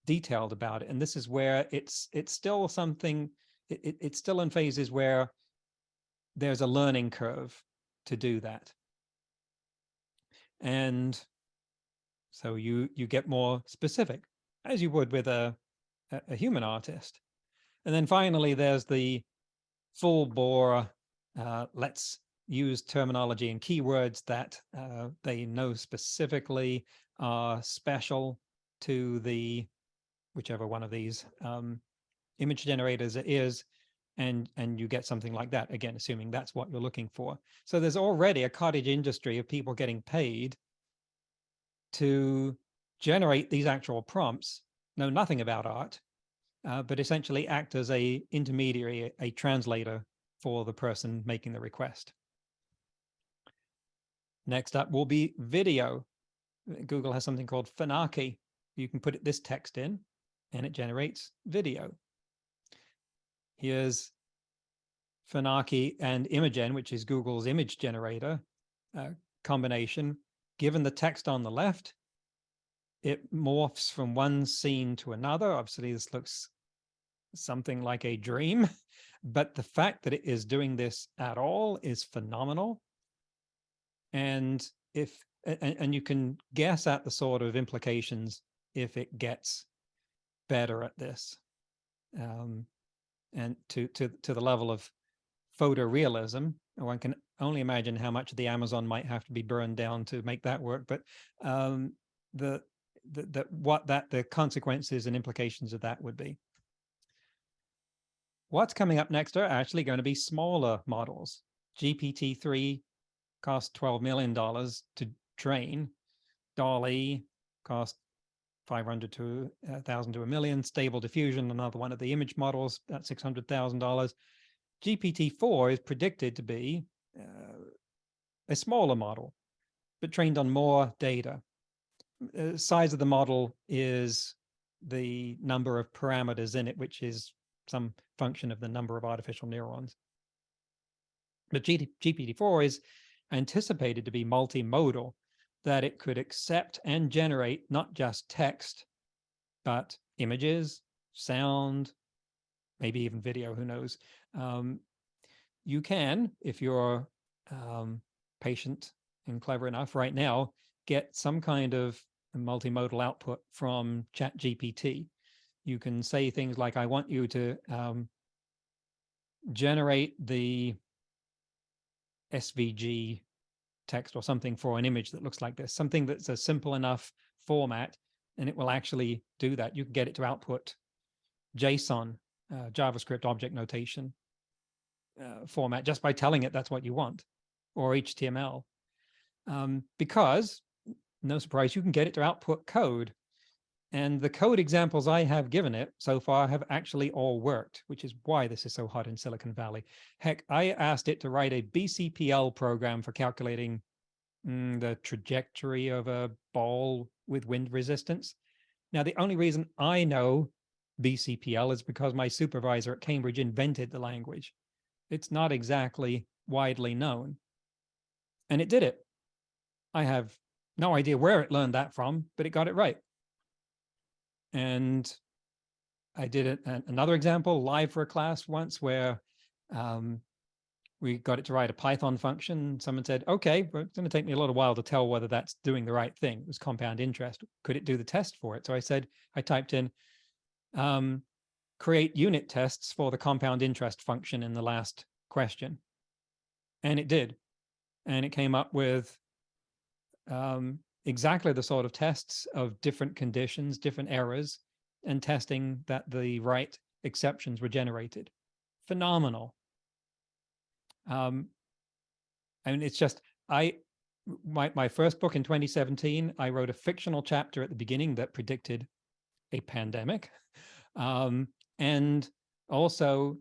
detailed about it. And this is where it's still something, it's still in phases where there's a learning curve to do that. And so you get more specific, as you would with a human artist. And then finally, there's the full bore, let's use terminology and keywords that they know specifically are special to the whichever one of these image generators it is, and you get something like that, again, assuming that's what you're looking for. So there's already a cottage industry of people getting paid to generate these actual prompts, know nothing about art, but essentially act as a intermediary, a translator for the person making the request. Next up will be video. Google has something called Phenaki, you can put this text in and it generates video. Here's Funaki and Imagen, which is Google's image generator combination. Given the text on the left, it morphs from one scene to another. Obviously, this looks something like a dream, but the fact that it is doing this at all is phenomenal. And you can guess at the sort of implications if it gets better at this, and to the level of photorealism. One can only imagine how much of the Amazon might have to be burned down to make that work. But the consequences and implications of that would be. What's coming up next are actually going to be smaller models. GPT-3 cost $12 million to train. DALL-E cost 500 to 1,000 to 1 million. Stable Diffusion, another one of the image models, that's $600,000. GPT-4 is predicted to be a smaller model, but trained on more data. Size of the model is the number of parameters in it, which is some function of the number of artificial neurons. But GPT-4 is anticipated to be multimodal, that it could accept and generate not just text, but images, sound, maybe even video, who knows. You can, if you're patient and clever enough right now, get some kind of multimodal output from ChatGPT. You can say things like, I want you to generate the SVG text or something for an image that looks like this, something that's a simple enough format, and it will actually do that. You can get it to output JSON, JavaScript object notation format, just by telling it that's what you want, or HTML. Because, no surprise, you can get it to output code. And the code examples I have given it so far have actually all worked, which is why this is so hot in Silicon Valley. Heck, I asked it to write a BCPL program for calculating the trajectory of a ball with wind resistance. Now, the only reason I know BCPL is because my supervisor at Cambridge invented the language. It's not exactly widely known. And it did it. I have no idea where it learned that from, but it got it right. And I did another example live for a class once where we got it to write a Python function. Someone said, okay, well, it's going to take me a little while to tell whether that's doing the right thing. It was compound interest. Could it do the test for it? So I typed in, create unit tests for the compound interest function in the last question. And it did. And it came up with exactly the sort of tests of different conditions, different errors, and testing that the right exceptions were generated. Phenomenal. I mean, it's just, my first book in 2017, I wrote a fictional chapter at the beginning that predicted a pandemic. And also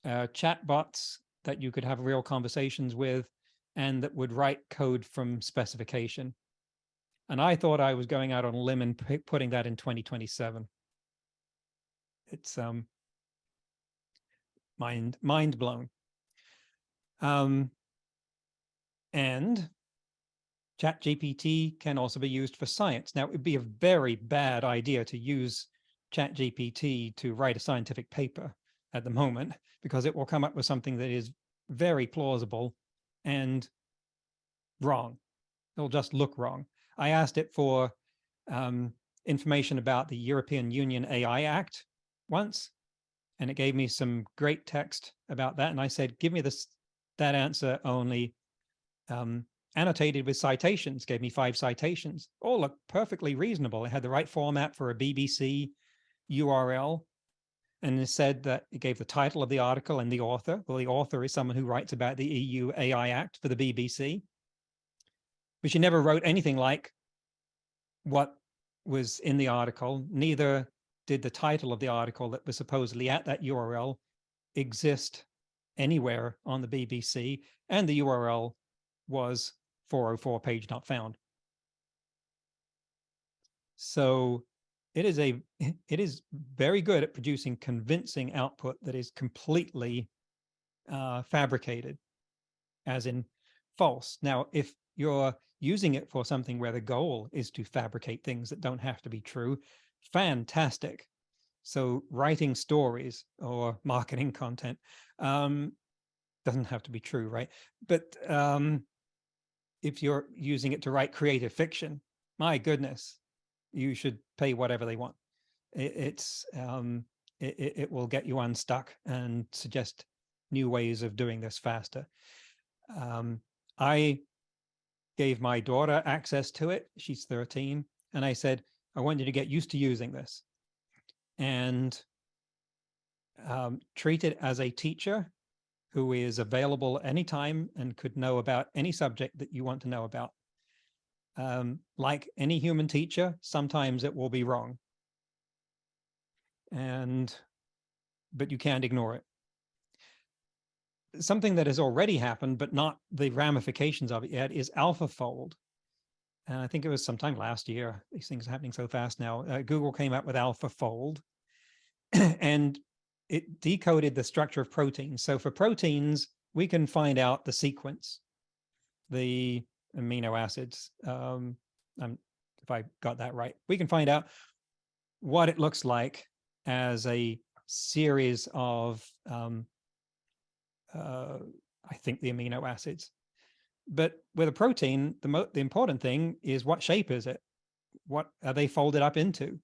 chatbots that you could have real conversations with and that would write code from specification. And I thought I was going out on a limb and putting that in 2027. It's mind blown. And ChatGPT can also be used for science. Now, it would be a very bad idea to use ChatGPT to write a scientific paper at the moment, because it will come up with something that is very plausible and wrong. It'll just look wrong. I asked it for information about the European Union AI Act once, and it gave me some great text about that. And I said, give me that answer only annotated with citations. Gave me 5 citations. All looked perfectly reasonable. It had the right format for a BBC URL. And it said that it gave the title of the article and the author. Well, the author is someone who writes about the EU AI Act for the BBC. But she never wrote anything like what was in the article. Neither did the title of the article that was supposedly at that URL exist anywhere on the BBC. And the URL was 404 page not found. So it is very good at producing convincing output that is completely fabricated, as in false. Now, if you're using it for something where the goal is to fabricate things that don't have to be true, fantastic. So writing stories or marketing content doesn't have to be true, right? But if you're using it to write creative fiction, my goodness, you should pay whatever they want. It will get you unstuck and suggest new ways of doing this faster. I gave my daughter access to it. She's 13. And I said, I want you to get used to using this and treat it as a teacher who is available anytime and could know about any subject that you want to know about. Like any human teacher, sometimes it will be wrong. But you can't ignore it. Something that has already happened, but not the ramifications of it yet, is AlphaFold. And I think it was sometime last year. These things are happening so fast now. Google came out with AlphaFold, and it decoded the structure of proteins. So for proteins, we can find out the sequence, the amino acids. If I got that right, we can find out what it looks like as a series of, I think, the amino acids. But with a protein, the important thing is what shape is it? What are they folded up into?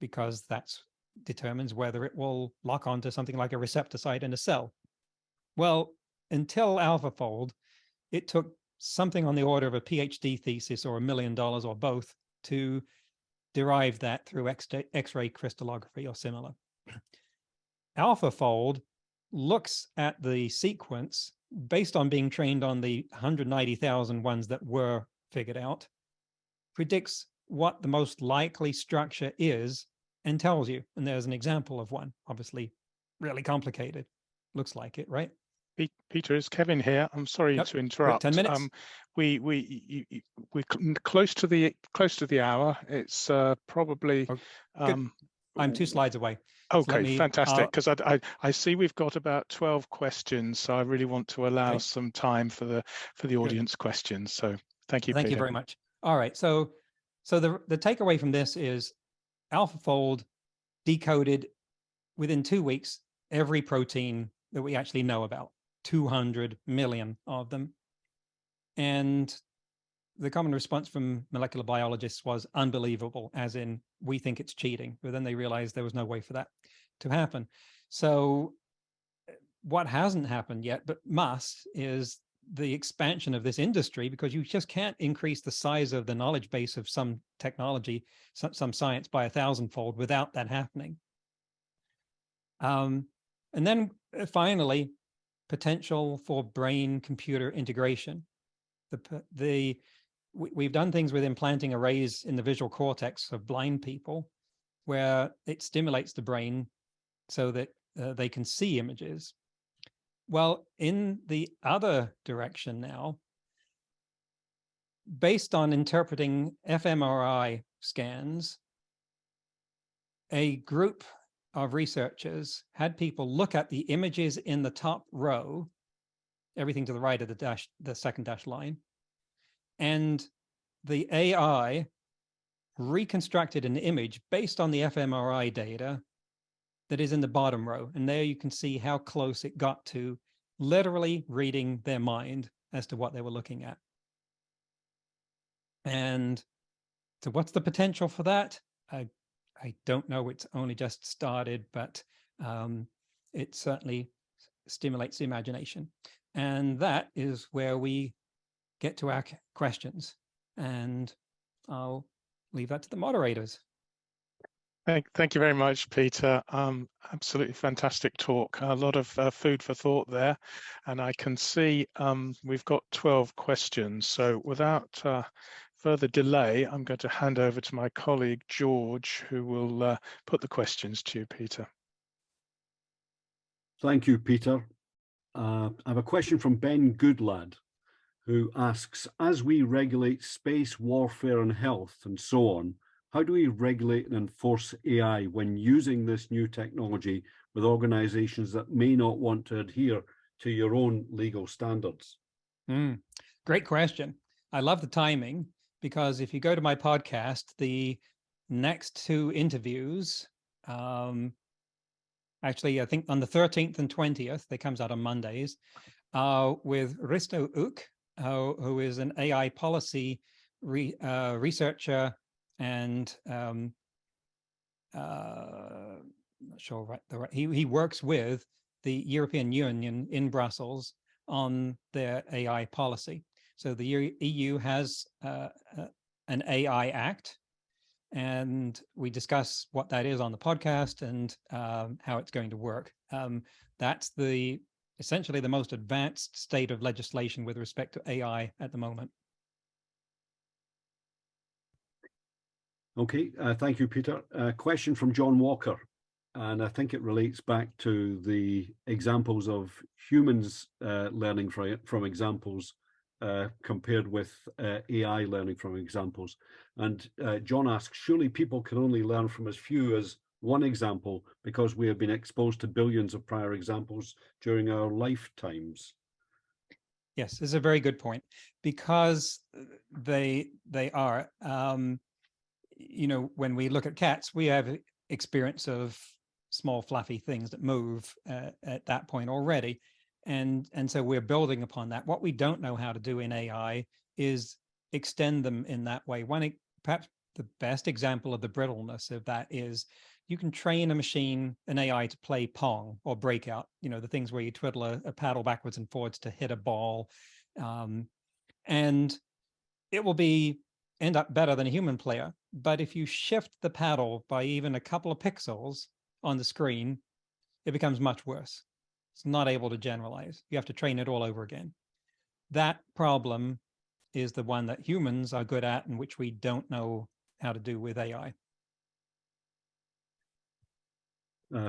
Because that's determines whether it will lock onto something like a receptor site in a cell. Well, until AlphaFold, it took something on the order of a PhD thesis or $1 million or both to derive that through X-ray crystallography or similar. AlphaFold looks at the sequence based on being trained on the 190,000 ones that were figured out, predicts what the most likely structure is and tells you. And there's an example of one, obviously really complicated. Looks like it, right? Peter, it's Kevin here. I'm sorry to interrupt. 10 minutes. We're close to the hour. It's probably. I'm 2 slides away. Okay, so fantastic. Because I see we've got about 12 questions, so I really want to allow some time for the audience questions. So thank you, Peter. Thank you very much. All right. So the takeaway from this is AlphaFold decoded within 2 weeks every protein that we actually know about, 200 million of them. And the common response from molecular biologists was unbelievable, as in, we think it's cheating. But then they realized there was no way for that to happen. So what hasn't happened yet, but must, is the expansion of this industry, because you just can't increase the size of the knowledge base of some technology, some science by 1,000-fold without that happening. And then finally, potential for brain-computer integration. We've done things with implanting arrays in the visual cortex of blind people, where it stimulates the brain so that they can see images. Well, in the other direction now, based on interpreting fMRI scans, a group of researchers had people look at the images in the top row, everything to the right of the second dashed line, and the AI reconstructed an image based on the fMRI data that is in the bottom row. And there you can see how close it got to literally reading their mind as to what they were looking at. And so what's the potential for that? I don't know. It's only just started, but it certainly stimulates the imagination. And that is where we get to our questions. And I'll leave that to the moderators. Thank you very much, Peter. Absolutely fantastic talk. A lot of food for thought there. And I can see we've got 12 questions. So without further delay, I'm going to hand over to my colleague, George, who will put the questions to you, Peter. Thank you, Peter. I have a question from Ben Goodlad, who asks, as we regulate space, warfare and health and so on, how do we regulate and enforce AI when using this new technology with organizations that may not want to adhere to your own legal standards? Great question. I love the timing, because if you go to my podcast, the next two interviews, actually, I think on the 13th and 20th, they comes out on Mondays, with Risto Uk, who is an AI policy researcher and not sure he works with the European Union in Brussels on their AI policy. So the EU has an AI Act, and we discuss what that is on the podcast and how it's going to work. That's essentially the most advanced state of legislation with respect to AI at the moment. Okay, thank you, Peter. A question from John Walker, and I think it relates back to the examples of humans learning from examples compared with AI learning from examples. And John asks, surely people can only learn from as few as one example because we have been exposed to billions of prior examples during our lifetimes? Yes, this is a very good point, because they are. When we look at cats, we have experience of small fluffy things that move at that point already. And so we're building upon that. What we don't know how to do in AI is extend them in that way. Perhaps the best example of the brittleness of that is you can train a machine, an AI, to play Pong or Breakout, the things where you twiddle a paddle backwards and forwards to hit a ball. And it will end up better than a human player. But if you shift the paddle by even a couple of pixels on the screen, it becomes much worse. It's not able to generalize. You have to train it all over again. That problem is the one that humans are good at and which we don't know how to do with AI.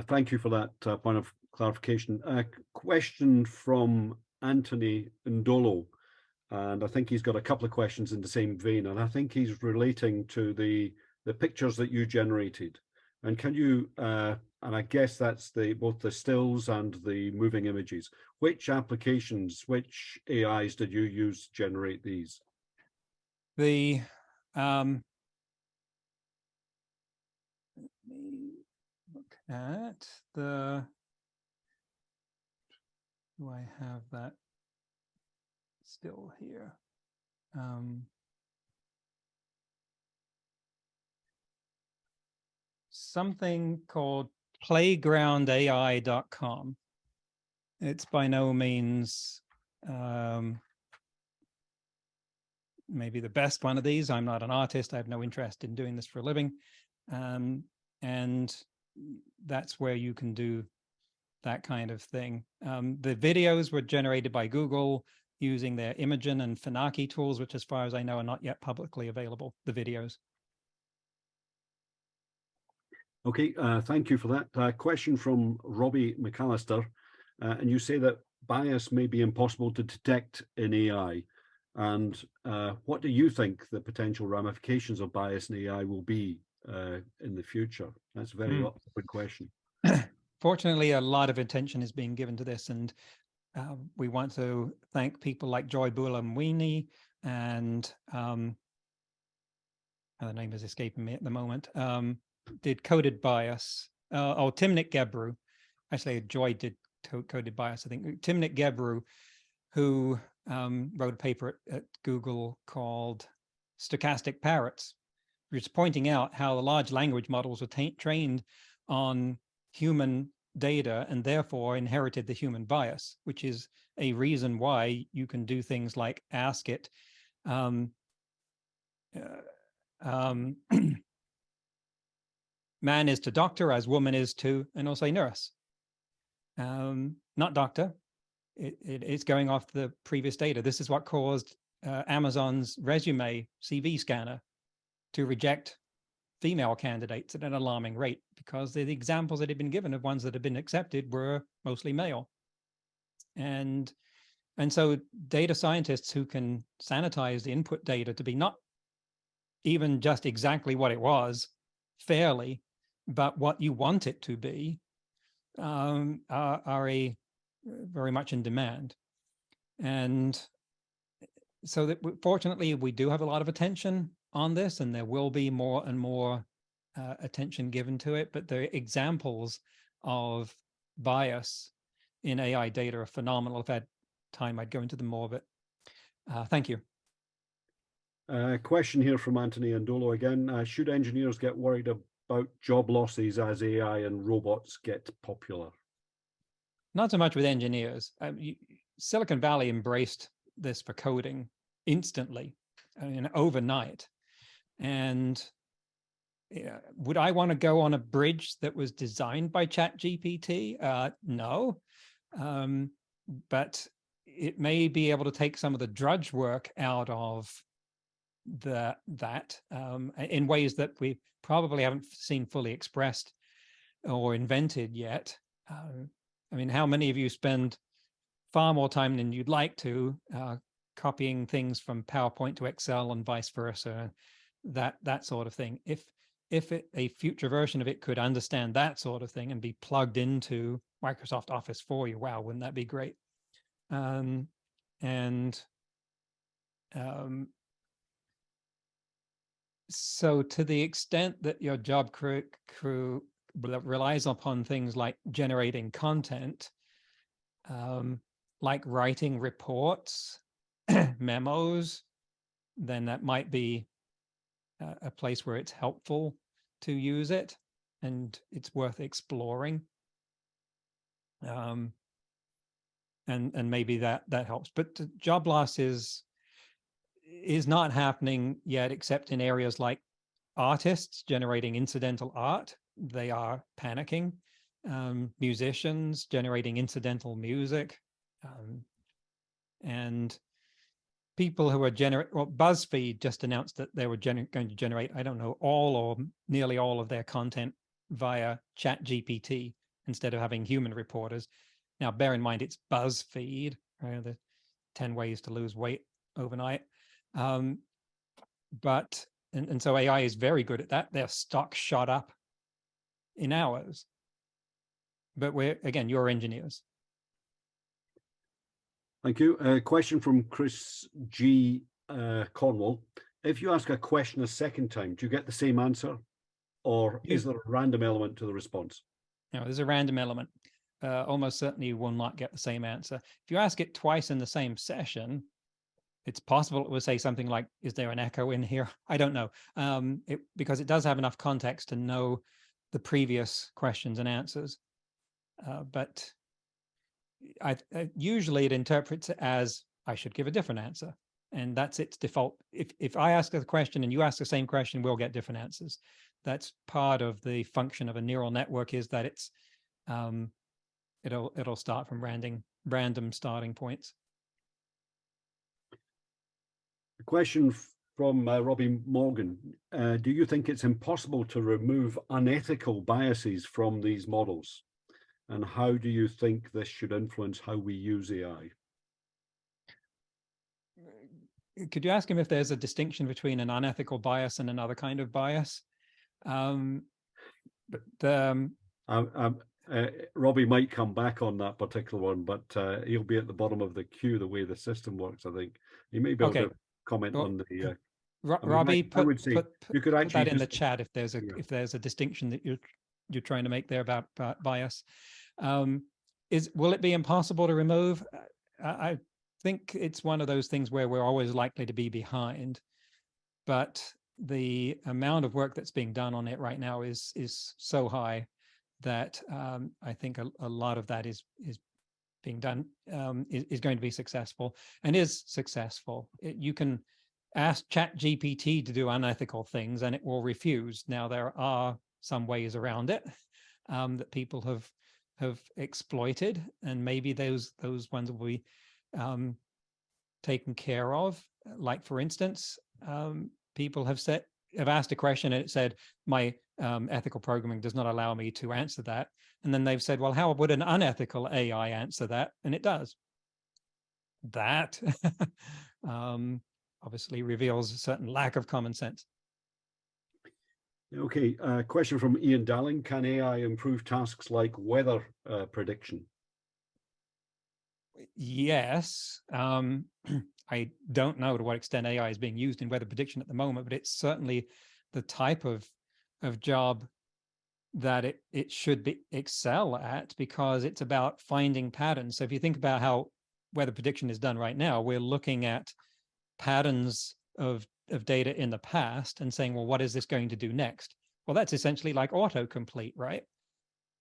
Thank you for that point of clarification. A question from Anthony Ndolo, and I think he's got a couple of questions in the same vein, and I think he's relating to the pictures that you generated. And can you, and I guess that's both the stills and the moving images, which applications, which AIs did you use to generate these? Let me look at do I have that still here? Something called playgroundai.com. It's by no means maybe the best one of these. I'm not an artist. I have no interest in doing this for a living. And that's where you can do that kind of thing. The videos were generated by Google using their Imagen and Finaki tools, which as far as I know are not yet publicly available, the videos. Okay, thank you for that. Question from Robbie McAllister, and you say that bias may be impossible to detect in AI. And what do you think the potential ramifications of bias in AI will be in the future? That's a very open question. Fortunately, a lot of attention is being given to this, and we want to thank people like Joy Buolamwini and the name is escaping me at the moment. Did coded bias. Timnit Gebru. Actually, Joy did coded bias. I think Timnit Gebru, who wrote a paper at Google called Stochastic Parrots, which is pointing out how the large language models were trained on human data and therefore inherited the human bias, which is a reason why you can do things like ask it man is to doctor as woman is to, and also nurse. Not doctor. It's going off the previous data. This is what caused Amazon's resume CV scanner to reject female candidates at an alarming rate, because the examples that had been given of ones that had been accepted were mostly male. And so data scientists who can sanitize the input data to be not even just exactly what it was fairly, but what you want it to be are very much in demand. And so that fortunately we do have a lot of attention on this, and there will be more and more attention given to it, but the examples of bias in AI data are phenomenal. If I had time, I'd go into them more, but thank you. Question here from Anthony Andolo again. Should engineers get worried about job losses as AI and robots get popular? Not so much with engineers. Silicon Valley embraced this for coding instantly, overnight. And would I want to go on a bridge that was designed by ChatGPT? No. But it may be able to take some of the drudge work out of that in ways that we probably haven't seen fully expressed or invented yet. I mean, how many of you spend far more time than you'd like to copying things from PowerPoint to Excel and vice versa, that sort of thing? If a future version of it could understand that sort of thing and be plugged into Microsoft Office for you, wow, wouldn't that be great? So to the extent that your job crew relies upon things like generating content, like writing reports, memos, then that might be a place where it's helpful to use it, and it's worth exploring. And maybe that helps. But the job loss is not happening yet, except in areas like artists generating incidental art. They are panicking. Musicians generating incidental music, and people who are BuzzFeed just announced that they were going to generate, I don't know, all or nearly all of their content via ChatGPT instead of having human reporters. Now, bear in mind, it's BuzzFeed, right? The 10 ways to lose weight overnight. But so AI is very good at that. Their stock shot up in hours. But you're engineers. Thank you. A question from Chris G. Cornwall. If you ask a question a second time, do you get the same answer, or is there a random element to the response? No, there's a random element. Almost certainly you will not get the same answer. If you ask it twice in the same session, it's possible it will say something like, is there an echo in here? I don't know, because it does have enough context to know the previous questions and answers. But usually it interprets it as, I should give a different answer. And that's its default. If I ask a question and you ask the same question, we'll get different answers. That's part of the function of a neural network, is that it's it'll start from random starting points. A question from Robbie Morgan. Do you think it's impossible to remove unethical biases from these models? And how do you think this should influence how we use AI? Could you ask him if there's a distinction between an unethical bias and another kind of bias? Robbie might come back on that particular one, but he'll be at the bottom of the queue the way the system works, I think. You may be able to comment on the... Robbie, put that in the chat if there's a distinction that you're trying to make there about bias. Will it be impossible to remove? I think it's one of those things where we're always likely to be behind, but the amount of work that's being done on it right now is so high that I think a lot of that is being done, is going to be successful, and is successful. You can ask ChatGPT to do unethical things and it will refuse. Now, there are some ways around it that people have exploited, and maybe those ones will be taken care of. Like, for instance, people have asked a question and it said, my ethical programming does not allow me to answer that. And then they've said, well, how would an unethical AI answer that? And it does. That obviously reveals a certain lack of common sense. Okay, question from Ian Dalling. Can AI improve tasks like weather prediction? Yes. I don't know to what extent AI is being used in weather prediction at the moment, but it's certainly the type of job that it should be excel at, because it's about finding patterns. So if you think about how weather prediction is done right now, we're looking at patterns of data in the past and saying, well, what is this going to do next? Well, that's essentially like autocomplete, right?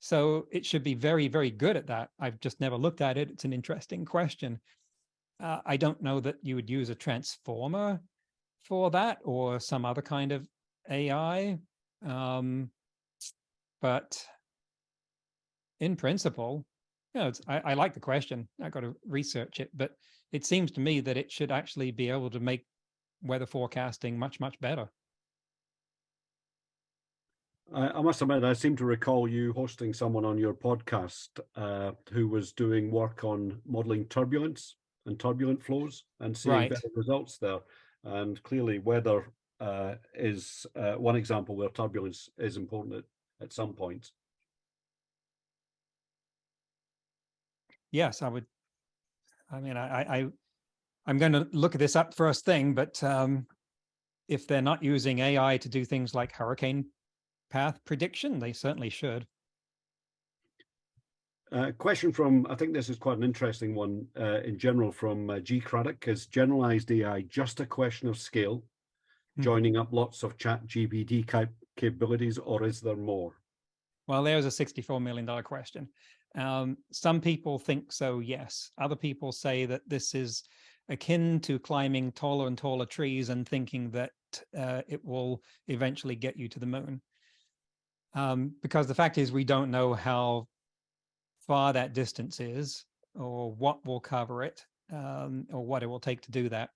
So it should be very, very good at that. I've just never looked at it. It's an interesting question. I don't know that you would use a transformer for that or some other kind of AI. But in principle, you know, I like the question. I got to research it, but it seems to me that it should actually be able to make weather forecasting much, much better. I must admit, I seem to recall you hosting someone on your podcast who was doing work on modeling turbulence and turbulent flows and seeing Right. better results there. And clearly weather is one example where turbulence is important at some point. Yes, I would. I mean, I'm going to look at this up first thing, but if they're not using AI to do things like hurricane path prediction, they certainly should. Question from, I think this is quite an interesting one in general from G. Craddock. Is generalized AI just a question of scale, joining up lots of chat GPT capabilities, or is there more? Well, there's a $64 million question. Some people think so, yes. Other people say that this is akin to climbing taller and taller trees and thinking that it will eventually get you to the moon. Because the fact is, we don't know how far that distance is or what will cover it, or what it will take to do that.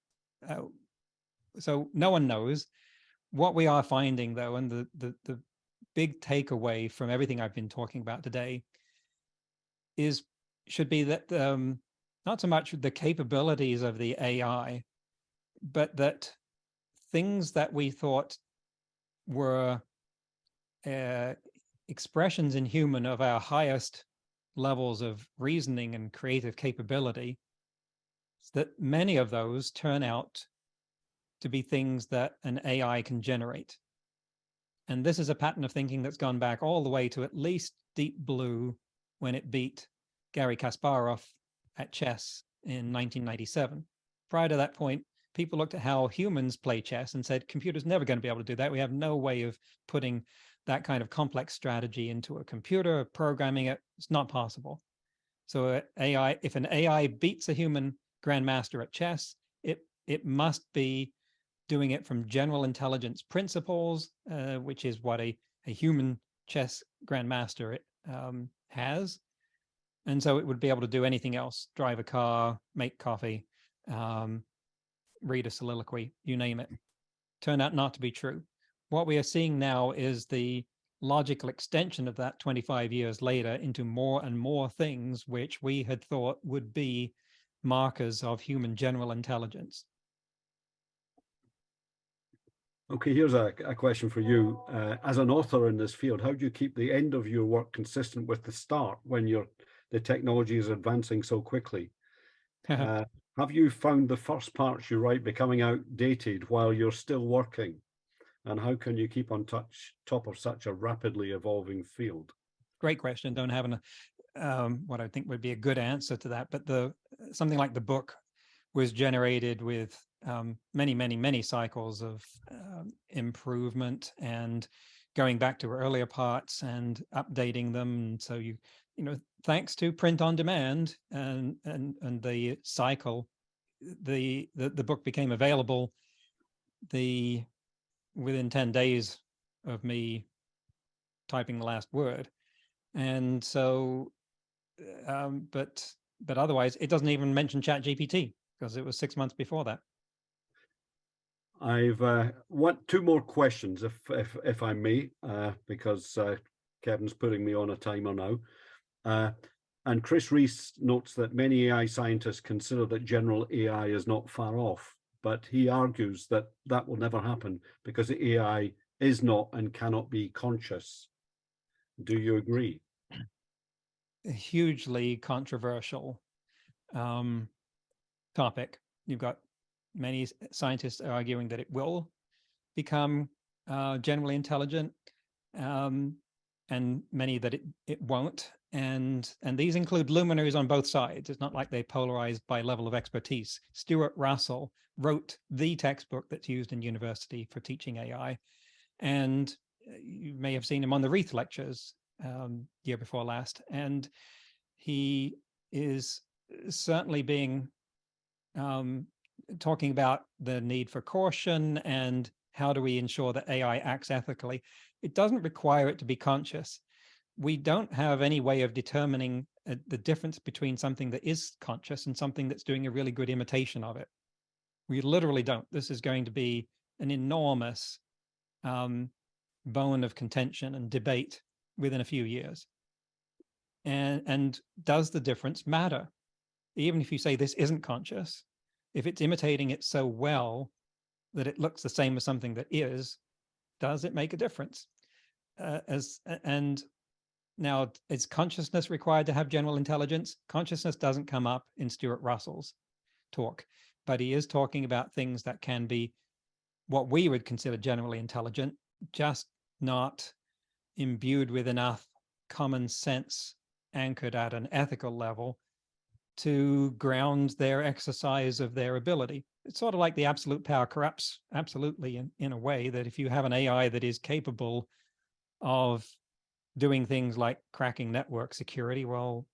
So no one knows. What we are finding, though, and the big takeaway from everything I've been talking about today should be that not so much the capabilities of the AI, but that things that we thought were expressions in human of our highest levels of reasoning and creative capability, that many of those turn out to be things that an AI can generate. And this is a pattern of thinking that's gone back all the way to at least Deep Blue, when it beat Garry Kasparov at chess in 1997. Prior to that point, people looked at how humans play chess and said, computer's never going to be able to do that. We have no way of putting that kind of complex strategy into a computer, programming it. It's not possible. So if an AI beats a human grandmaster at chess, it must be doing it from general intelligence principles, which is what a human chess grandmaster has. And so it would be able to do anything else: drive a car, make coffee, read a soliloquy, you name it. Turned out not to be true. What we are seeing now is the logical extension of that 25 years later into more and more things which we had thought would be markers of human general intelligence. Okay, here's a question for you. As an author in this field, how do you keep the end of your work consistent with the start when the technology is advancing so quickly? Have you found the first parts you write becoming outdated while you're still working? And how can you keep on top of such a rapidly evolving field? Great question. Don't have what I think would be a good answer to that, but something like the book was generated with many cycles of improvement and going back to earlier parts and updating them. And so you know, thanks to print on demand and the cycle, the book became available within 10 days of me typing the last word. And so, but otherwise, it doesn't even mention ChatGPT because it was 6 months before that. I've want two more questions, if I may, because Kevin's putting me on a timer now. And Chris Rees notes that many AI scientists consider that general AI is not far off, but he argues that that will never happen because the AI is not and cannot be conscious. Do you agree? A hugely controversial topic. You've got many scientists arguing that it will become generally intelligent, and many that it won't. And these include luminaries on both sides. It's not like they're polarized by level of expertise. Stuart Russell wrote the textbook that's used in university for teaching AI. And you may have seen him on the Reith lectures year before last. And he is certainly being talking about the need for caution and how do we ensure that AI acts ethically. It doesn't require it to be conscious. We don't have any way of determining the difference between something that is conscious and something that's doing a really good imitation of it. We literally don't. This is going to be an enormous bone of contention and debate within a few years. And does the difference matter? Even if you say this isn't conscious, if it's imitating it so well that it looks the same as something that is, does it make a difference? And now, is consciousness required to have general intelligence? Consciousness doesn't come up in Stuart Russell's talk, but he is talking about things that can be what we would consider generally intelligent, just not imbued with enough common sense anchored at an ethical level to ground their exercise of their ability. It's sort of like the absolute power corrupts, absolutely, in a way that if you have an AI that is capable of doing things like cracking network security, well,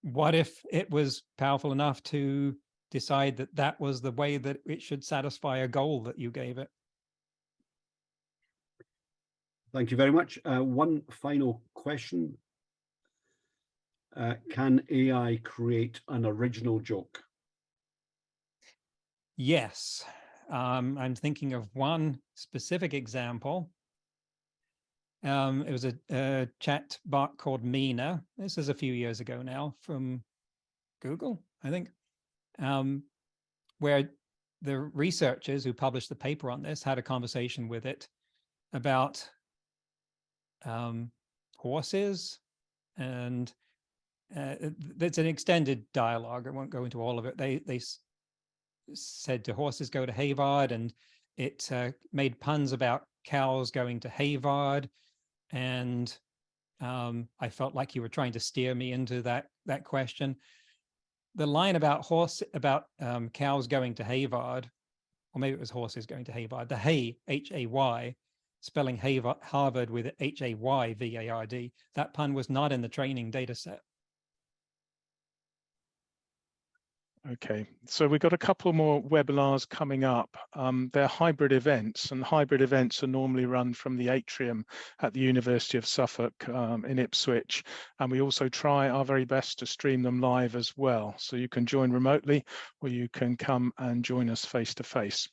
what if it was powerful enough to decide that that was the way that it should satisfy a goal that you gave it? Thank you very much. One final question. Can AI create an original joke? Yes. I'm thinking of one specific example. It was a chat bot called Mina. This is a few years ago now, from Google, I think, where the researchers who published the paper on this had a conversation with it about horses, and it's an extended dialogue. I won't go into all of it. They said, do horses go to Havard? And it made puns about cows going to Havard. And I felt like you were trying to steer me into that question. The line about cows going to Havard, or maybe it was horses going to Havard, the hay, H-A-Y, spelling Harvard with H-A-Y-V-A-R-D, that pun was not in the training data set. Okay, so we've got a couple more webinars coming up. They're hybrid events, and hybrid events are normally run from the atrium at the University of Suffolk in Ipswich. And we also try our very best to stream them live as well. So you can join remotely, or you can come and join us face to face.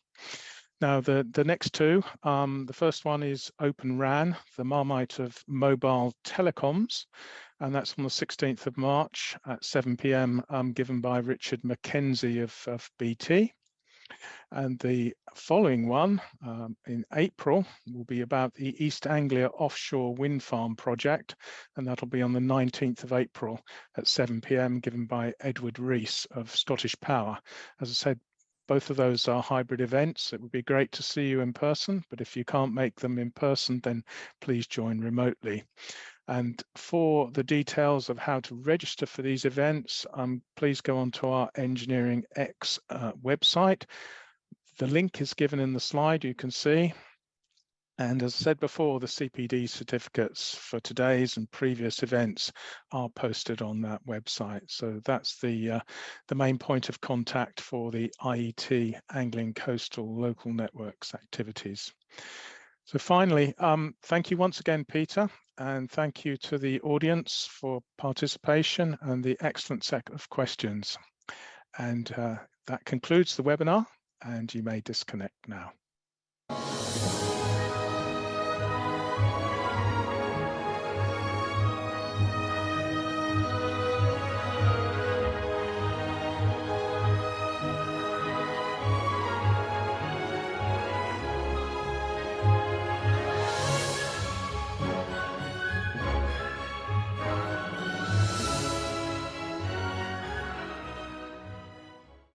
Now, the next two, the first one is Open RAN, the Marmite of mobile telecoms. And that's on the 16th of March at 7 p.m. Given by Richard Mackenzie of BT. And the following one in April will be about the East Anglia offshore wind farm project. And that'll be on the 19th of April at 7 p.m. given by Edward Rees of Scottish Power. As I said, both of those are hybrid events. It would be great to see you in person, but if you can't make them in person, then please join remotely. And for the details of how to register for these events, please go onto our Engineering X website. The link is given in the slide, you can see. And as I said before, the CPD certificates for today's and previous events are posted on that website. So that's the main point of contact for the IET Anglian Coastal Local Networks activities. So finally, thank you once again, Peter, and thank you to the audience for participation and the excellent set of questions. And that concludes the webinar, and you may disconnect now.